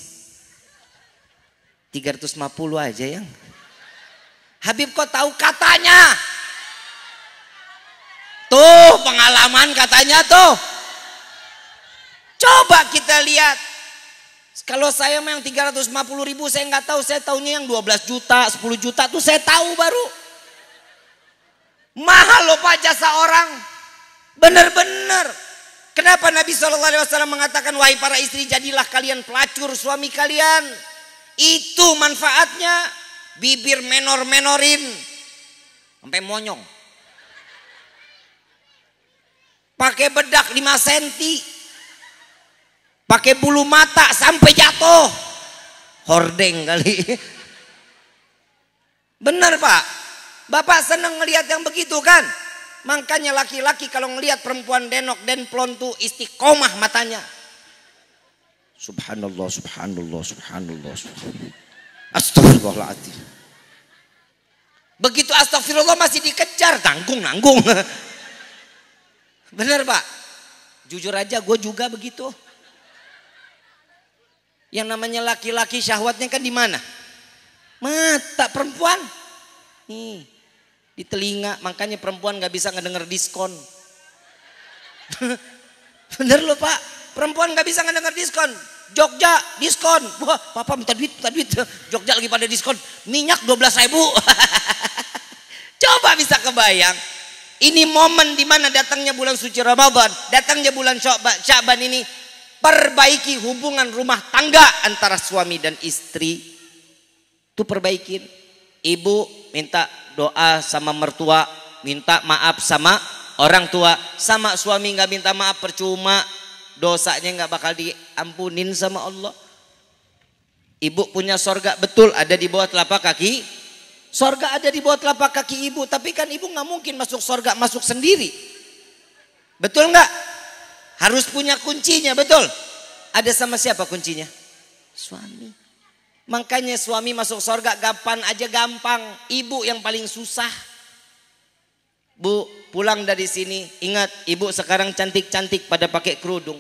350 aja yang. Habib kok tahu katanya? Tuh pengalaman katanya tuh. Coba kita lihat. Kalau saya mah yang 350.000 saya nggak tahu. Saya tahunya yang 12 juta, 10 juta tuh saya tahu baru. Mahal loh Pak jasa orang. Bener-bener. Kenapa Nabi SAW mengatakan wahai para istri jadilah kalian pelacur suami kalian. Itu manfaatnya. Bibir menor-menorin sampai monyong. Pakai bedak 5 cm. Pakai bulu mata sampai jatuh. Hordeng kali. Benar Pak. Bapak senang ngelihat yang begitu kan? Makanya laki-laki kalau ngelihat perempuan denok den plontu istiqomah matanya. Subhanallah, subhanallah, subhanallah, subhanallah. Astagfirullahaladzim. Begitu astagfirullah masih dikejar, nanggung. Bener Pak? Jujur aja gue juga begitu. Yang namanya laki-laki syahwatnya kan di mana? Mata perempuan. Nih, di telinga, makanya perempuan gak bisa ngedenger diskon. Bener loh Pak, perempuan gak bisa ngedenger diskon. Jogja diskon, wah papa minta duit. Jogja lagi pada diskon, minyak 12.000. Coba bisa kebayang. Ini momen dimana datangnya bulan suci Ramadan, datangnya bulan Sya'ban ini, perbaiki hubungan rumah tangga antara suami dan istri. Itu perbaikin. Ibu minta doa sama mertua, minta maaf sama orang tua. Sama suami nggak minta maaf percuma, dosanya nggak bakal diampunin sama Allah. Ibu punya sorga, betul ada di bawah telapak kaki. Sorga ada di bawah telapak kaki ibu, tapi kan ibu nggak mungkin masuk sorga masuk sendiri. Betul nggak? Harus punya kuncinya, betul. Ada sama siapa kuncinya? Suami. Makanya suami masuk sorga kapan aja gampang. Ibu yang paling susah. Bu pulang dari sini, ingat ibu sekarang cantik-cantik pada pakai kerudung.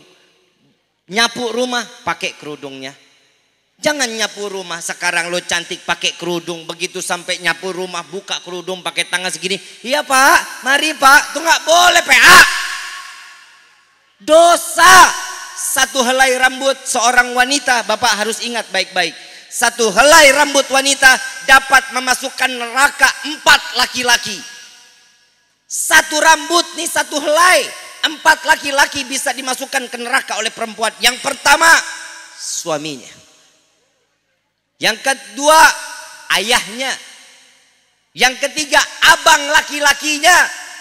Nyapu rumah pakai kerudungnya. Jangan nyapu rumah sekarang lo cantik pakai kerudung, begitu sampai nyapu rumah buka kerudung pakai tangan segini. Iya Pak, mari Pak, tuh nggak boleh PA. Dosa. Satu helai rambut seorang wanita, Bapak harus ingat baik-baik. Satu helai rambut wanita dapat memasukkan neraka 4 laki-laki. Satu rambut nih, satu helai, 4 laki-laki bisa dimasukkan ke neraka oleh perempuan. Yang pertama suaminya, yang kedua ayahnya, yang ketiga abang laki-lakinya,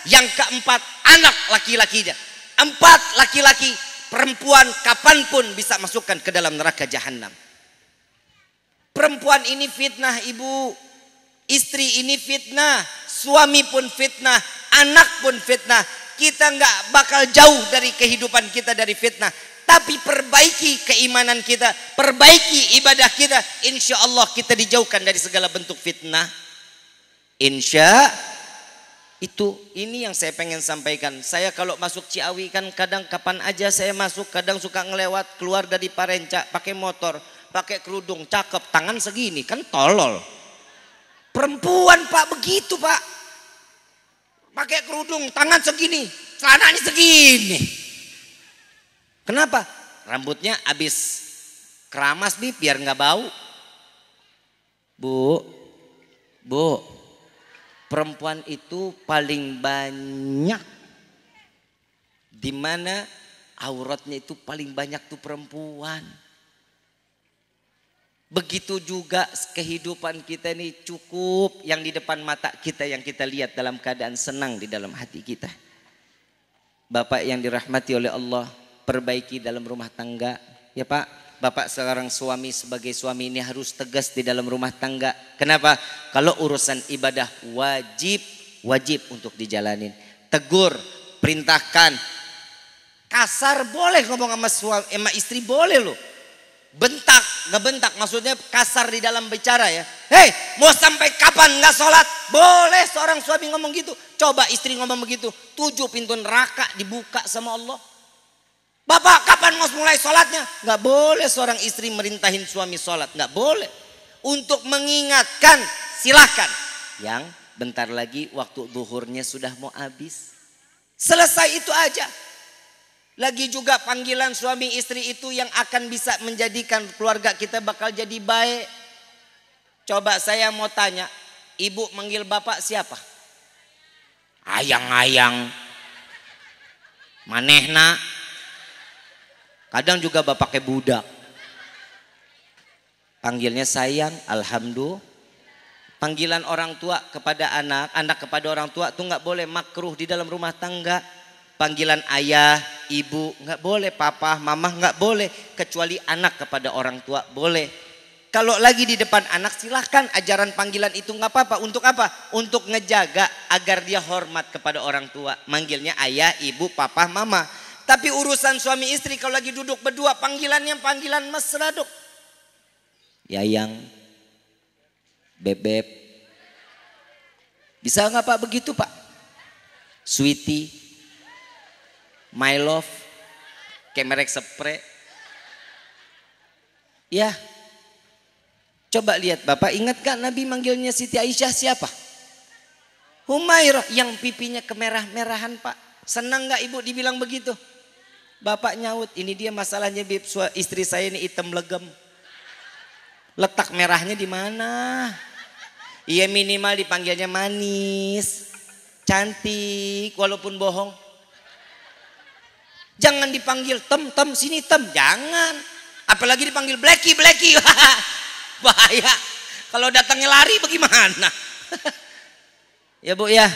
yang keempat anak laki-lakinya. 4 laki-laki, perempuan kapanpun bisa masukkan ke dalam neraka jahanam. Perempuan ini fitnah ibu, istri ini fitnah, suami pun fitnah, anak pun fitnah. Kita nggak bakal jauh dari kehidupan kita dari fitnah. Tapi perbaiki keimanan kita, perbaiki ibadah kita, insya Allah kita dijauhkan dari segala bentuk fitnah. Insya itu, ini yang saya pengen sampaikan. Saya kalau masuk Ciawi kan kadang kapan aja saya masuk, kadang suka ngelewat keluar dari Parenca pakai motor, pakai kerudung, cakep, tangan segini, kan tolol. Perempuan Pak begitu Pak, pakai kerudung, tangan segini, celananya segini. Kenapa? Rambutnya habis keramas nih biar nggak bau. Bu, perempuan itu paling banyak, dimana auratnya itu paling banyak tuh perempuan. Begitu juga kehidupan kita ini cukup yang di depan mata kita yang kita lihat dalam keadaan senang di dalam hati kita. Bapak yang dirahmati oleh Allah, perbaiki dalam rumah tangga. Ya Pak, Bapak sekarang suami, sebagai suami ini harus tegas di dalam rumah tangga. Kenapa? Kalau urusan ibadah wajib untuk dijalanin. Tegur, perintahkan. Kasar boleh ngomong sama istri, boleh loh. Bentak, ngebentak, maksudnya kasar di dalam bicara ya. Hei, mau sampai kapan nggak sholat? Boleh seorang suami ngomong gitu. Coba istri ngomong begitu, 7 pintu neraka dibuka sama Allah. Bapak kapan mau mulai sholatnya? Nggak boleh seorang istri merintahin suami sholat, nggak boleh. Untuk mengingatkan silahkan. Yang bentar lagi waktu zuhurnya sudah mau habis. Selesai itu aja. Lagi juga panggilan suami istri itu yang akan bisa menjadikan keluarga kita bakal jadi baik. Coba saya mau tanya, ibu manggil bapak siapa? Ayang-ayang, manehna. Kadang juga bapaknya budak. Panggilnya sayang, alhamdulillah. Panggilan orang tua kepada anak, anak kepada orang tua tuh nggak boleh, makruh di dalam rumah tangga. Panggilan ayah, ibu nggak boleh, papa, mama nggak boleh, kecuali anak kepada orang tua boleh. Kalau lagi di depan anak silahkan ajaran panggilan itu nggak apa-apa. Untuk apa? Untuk ngejaga agar dia hormat kepada orang tua. Manggilnya ayah, ibu, papa, mama. Tapi urusan suami istri kalau lagi duduk berdua panggilannya panggilan mesra dok. Yayang, bebek. Bisa nggak pak begitu pak? Sweetie, my love, kayak merek spray. Ya. Coba lihat Bapak, ingat gak Nabi manggilnya Siti Aisyah siapa? Humairah, yang pipinya kemerah-merahan Pak. Senang gak ibu dibilang begitu? Bapak nyaut, ini dia masalahnya Bib, istri saya ini hitam legem. Letak merahnya di mana? Iya minimal dipanggilnya manis, cantik, walaupun bohong. Jangan dipanggil tem, sini tem, jangan. Apalagi dipanggil Blacky. Bahaya. Kalau datangnya lari bagaimana? Ya Bu ya.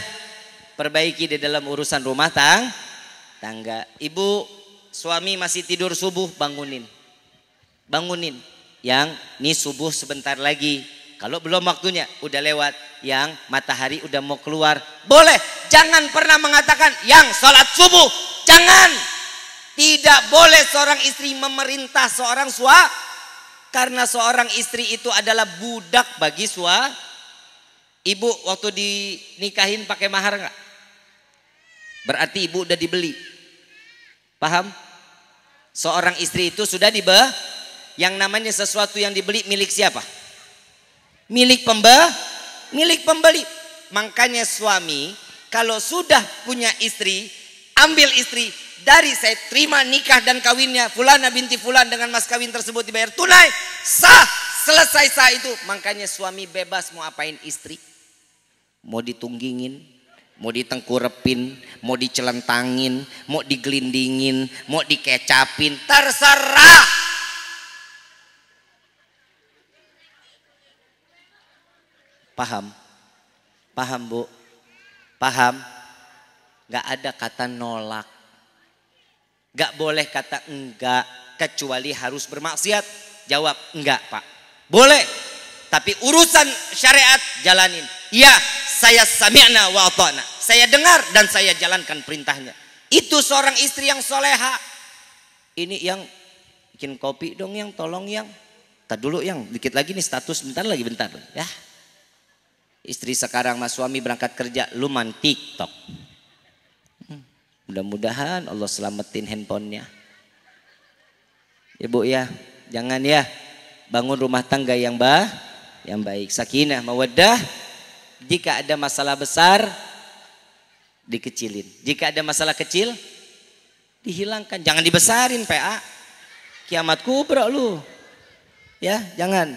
Perbaiki di dalam urusan rumah tangga. Ibu, suami masih tidur subuh, bangunin. Yang nih subuh sebentar lagi. Kalau belum waktunya, udah lewat. Yang matahari udah mau keluar. Boleh. Jangan pernah mengatakan yang sholat subuh. Jangan. Tidak boleh seorang istri memerintah seorang suami. Karena seorang istri itu adalah budak bagi suami. Ibu waktu dinikahin pakai mahar enggak? Berarti ibu udah dibeli. Paham? Seorang istri itu sudah yang namanya sesuatu yang dibeli milik siapa? Milik pembeli. Makanya suami kalau sudah punya istri, ambil istri. Dari saya terima nikah dan kawinnya Fulana binti Fulan dengan mas kawin tersebut dibayar tunai, sah, selesai sah itu. Makanya suami bebas mau apain istri. Mau ditunggingin, mau ditengkurepin, mau dicelentangin, mau digelindingin, mau dikecapin, terserah. Paham? Paham Bu? Paham? Gak ada kata nolak. Gak boleh kata enggak kecuali harus bermaksiat. Jawab enggak Pak. Boleh. Tapi urusan syariat jalanin. Ya, saya sami'na wa ata'na. Saya dengar dan saya jalankan perintahnya. Itu seorang istri yang soleha. Ini yang bikin kopi dong yang, tolong yang. Tadi dulu yang, dikit lagi nih status, bentar ya. Istri sekarang mas suami berangkat kerja, lu main TikTok. Mudah-mudahan Allah selamatin handphonenya. Ibu ya, jangan ya, bangun rumah tangga yang baik, sakinah, mawaddah. Jika ada masalah besar, dikecilin. Jika ada masalah kecil, dihilangkan. Jangan dibesarin PA. Kiamat kubra lu. Ya, jangan.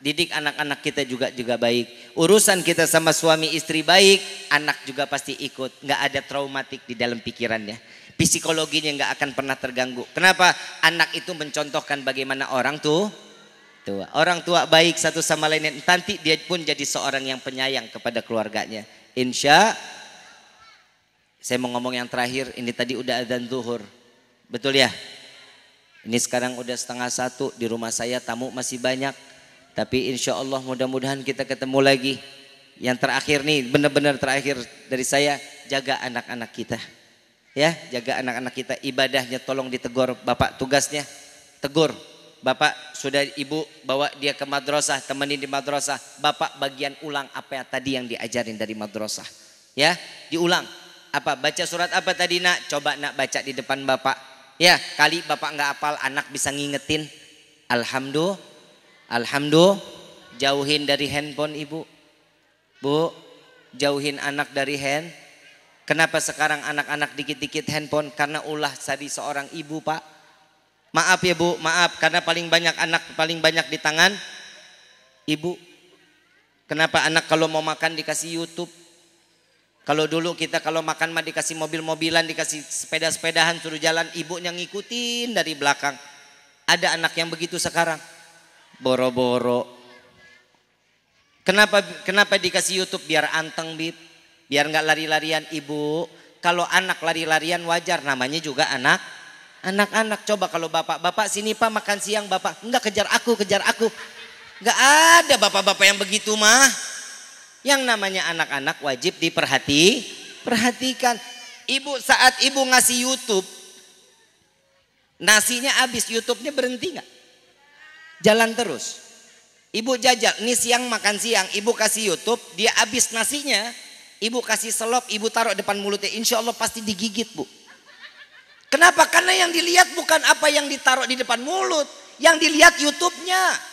Didik anak-anak kita juga baik. Urusan kita sama suami istri baik, anak juga pasti ikut. Nggak ada traumatik di dalam pikirannya. Psikologinya nggak akan pernah terganggu. Kenapa? Anak itu mencontohkan bagaimana orang tua. Orang tua baik satu sama lainnya. Nanti dia pun jadi seorang yang penyayang kepada keluarganya. Insya. Saya mau ngomong yang terakhir. Ini tadi udah adzan zuhur. Betul ya? Ini sekarang udah 12:30. Di rumah saya tamu masih banyak. Tapi insya Allah mudah-mudahan kita ketemu lagi. Yang terakhir nih, benar-benar terakhir dari saya, jaga anak-anak kita. Ya, jaga anak-anak kita. Ibadahnya tolong ditegur bapak, tugasnya tegur. Bapak sudah ibu bawa dia ke madrasah, temenin di madrasah. Bapak bagian ulang apa yang tadi yang diajarin dari madrasah. Ya, diulang. Apa baca surat apa tadi nak? Coba nak baca di depan bapak. Ya, kali bapak nggak hafal, anak bisa ngingetin. Alhamdulillah, jauhin dari handphone ibu. Bu, jauhin anak dari Kenapa sekarang anak-anak dikit-dikit handphone? Karena ulah dari seorang ibu Pak. Maaf ya Bu, maaf. Karena paling banyak anak paling banyak di tangan ibu. Kenapa anak kalau mau makan dikasih YouTube? Kalau dulu kita kalau makan mah dikasih mobil-mobilan, dikasih sepeda-sepedahan, suruh jalan, ibunya ngikutin dari belakang. Ada anak yang begitu sekarang. Boro-boro. Kenapa dikasih YouTube? Biar anteng Bib, biar nggak lari-larian. Ibu, kalau anak lari-larian wajar, namanya juga anak-anak. Coba kalau bapak sini Pak makan siang, bapak enggak kejar aku. Gak ada bapak-bapak yang begitu mah. Yang namanya anak-anak wajib perhatikan. Ibu saat ibu ngasih YouTube, nasinya habis, YouTube-nya berhenti nggak? Jalan terus. Ibu jajal, nih siang makan siang, ibu kasih YouTube, dia habis nasinya, ibu kasih selop, ibu taruh depan mulutnya, insya Allah pasti digigit, Bu. Kenapa? Karena yang dilihat bukan apa yang ditaruh di depan mulut, yang dilihat YouTube-nya.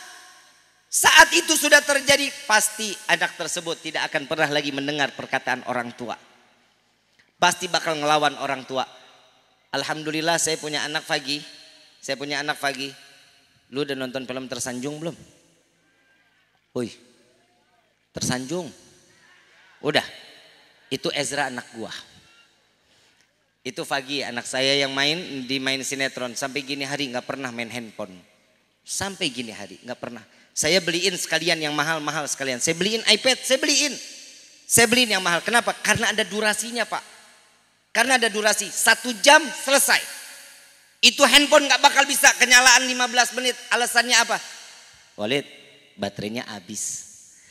Saat itu sudah terjadi, pasti anak tersebut tidak akan pernah lagi mendengar perkataan orang tua. Pasti bakal ngelawan orang tua. Alhamdulillah saya punya anak Fagi. Lu udah nonton film Tersanjung belum? Woi, Tersanjung. Udah. Itu Ezra anak gua. Itu Fagi anak saya yang main sinetron. Sampai gini hari nggak pernah main handphone. Sampai gini hari nggak pernah. Saya beliin sekalian yang mahal-mahal sekalian. Saya beliin iPad, saya beliin yang mahal. Kenapa? Karena ada durasinya, Pak. Karena ada durasi 1 jam selesai. Itu handphone nggak bakal bisa kenyalaan 15 menit. Alasannya apa? Walid, baterainya habis.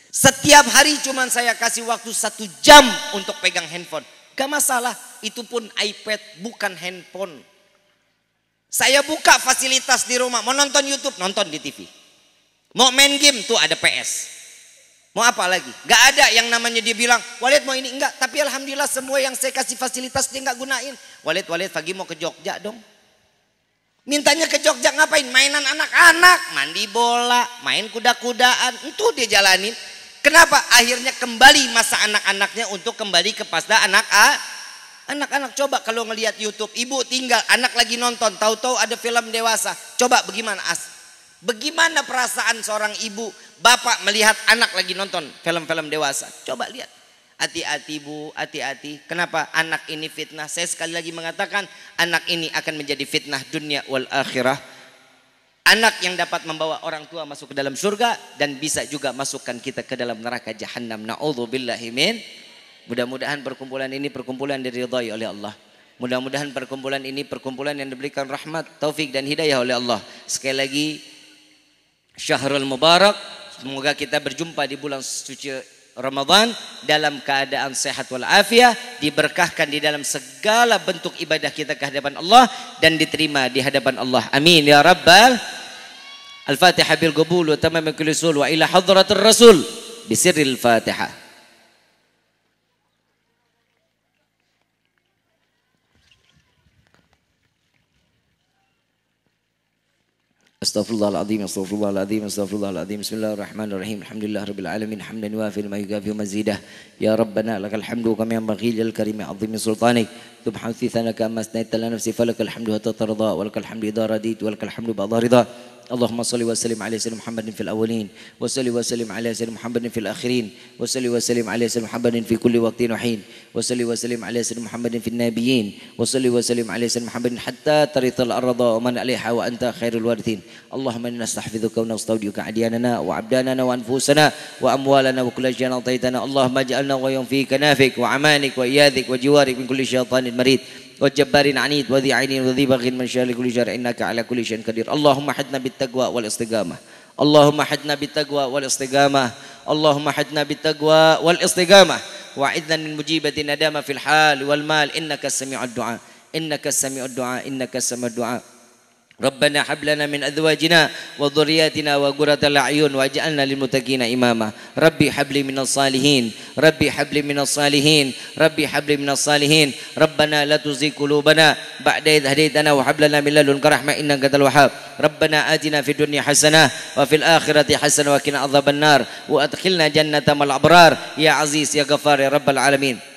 Setiap hari cuman saya kasih waktu 1 jam untuk pegang handphone. Gak masalah, itu pun iPad bukan handphone. Saya buka fasilitas di rumah, mau nonton YouTube, nonton di TV. Mau main game, tuh ada PS. Mau apa lagi? Gak ada yang namanya dia bilang, Walid mau ini, enggak. Tapi alhamdulillah semua yang saya kasih fasilitas dia nggak gunain. Walid, Fagi mau ke Jogja dong. Mintanya ke Jogja ngapain? Mainan anak-anak, mandi bola, main kuda-kudaan, itu dia jalanin. Kenapa? Akhirnya kembali masa anak-anaknya untuk kembali ke pasda anak-anak. Coba kalau ngelihat YouTube, ibu tinggal, anak lagi nonton, tahu-tahu ada film dewasa. Coba bagaimana perasaan seorang ibu, bapak melihat anak lagi nonton film-film dewasa? Coba lihat. Hati-hati Bu, hati-hati. Kenapa? Anak ini fitnah. Saya sekali lagi mengatakan, anak ini akan menjadi fitnah dunia wal akhirah. Anak yang dapat membawa orang tua masuk ke dalam surga dan bisa juga masukkan kita ke dalam neraka jahannam. Na'udzubillahi min. Mudah-mudahan perkumpulan ini perkumpulan diridhai oleh Allah. Mudah-mudahan perkumpulan ini perkumpulan yang diberikan rahmat, taufik dan hidayah oleh Allah. Sekali lagi, Syahrul Mubarak, semoga kita berjumpa di bulan suci Ramadan dalam keadaan sehat walafiat, diberkahkan di dalam segala bentuk ibadah kita ke hadapan Allah dan diterima di hadapan Allah. Amin ya rabbal. Al-Fatihah bil qabul wa tamam kulli sul wa ila hadratir rasul bi sirril Fatihah. Astaghfirullahaladzim, astaghfirullahaladzim, astaghfirullahaladzim. Bismillahirrahmanirrahim. Alhamdulillahirabbil alamin, hamdan yuwafi ma yukafi mazidah. Ya Rabbana lakal hamdu kama yanbaghi lil karimi 'azimi sultanik. Subhana thanaka amma asnaita lana nafsi falakal hamdu hatta tarda wa lakal hamdu idza radit wa lakal hamdu ba'da ridha. Allahumma salli wa sallim ala sayyidina Muhammadin fil awwalin wa salli wa sallim ala sayyidina Muhammadin fil akhirin wa salli wa sallim ala sayyidina Muhammadin fi kulli waqtin wa hin wa salli wa sallim ala sayyidina Muhammadin fil nabiyyin wa salli wa sallim ala sayyidina Muhammadin hatta tarithal arda wa man 'alaiha wa anta khairul warithin. Allahumma inna nastahfizuka wa nastaudiuka adyanana wa abdanana wa anfusana wa amwalana wa kulla shay'in ataitana. Allahumma ij'alna ghayyan fi kanafik wa amanik wa iyadik wa jiwarik min kulli syaitanin marid وجبار عنيد وذي عين وذي بغي من شر كل شر إنك على كل شيء قدير. اللهم حدنا بالتقوى والاستقامة. اللهم حدنا بالتقوى والاستقامة. اللهم حدنا بالتقوى والاستقامة وعذنا من مجيبة ندامة في الحال والمال إنك السميع الدعاء. إنك السميع الدعاء. إنك السميع الدعاء. ربنا هب لنا من أزواجنا وذرياتنا وقرة الأعين واجعلنا للمتقين إماما. ربي هب لي من الصالحين. ربي هب لي من الصالحين. ربي هب لي من الصالحين. ربنا لا تزغ قلوبنا بعد إذ هديتنا وهب لنا من لدنك رحمة إنك أنت الوهاب. ربنا آتنا في الدنيا حسنة وفي الآخرة حسنة وقنا عذاب النار وأدخلنا جنة مع الأبرار يا عزيز يا غفار يا رب العالمين.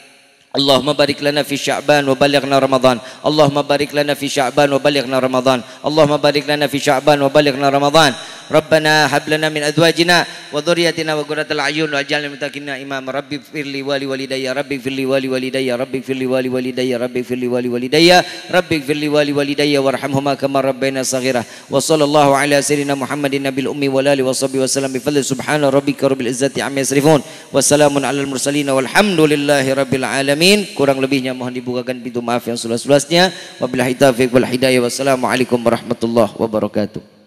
اللهم بارك لنا في شعبان وبلغنا رمضان. اللهم بارك لنا في شعبان وبلغنا رمضان. اللهم بارك لنا في شعبان وبلغنا رمضان. ربنا هب لنا من أزواجنا وذرياتنا وقرة الأعين واجعلنا للمتقين إماما. ربي اغفر لي ولوالدي. ربي اغفر لي ولوالدي. ربي اغفر لي ولوالدي. ربي اغفر لي ولوالدي. ربي اغفر لي ولوالدي وارحمهما كما ربينا صغيرا. وصلى الله على سيدنا محمد النبي الأمي والآله وصحبه وسلم بفضل سبحان ربك رب العزة عما يصفون وسلام على المرسلين والحمد لله رب العالمين. Kurang lebihnya mohon dibukakan pintu maaf yang seluas-luasnya. Wabillahi taufiq wal hidayah. Wassalamualaikum warahmatullahi wabarakatuh.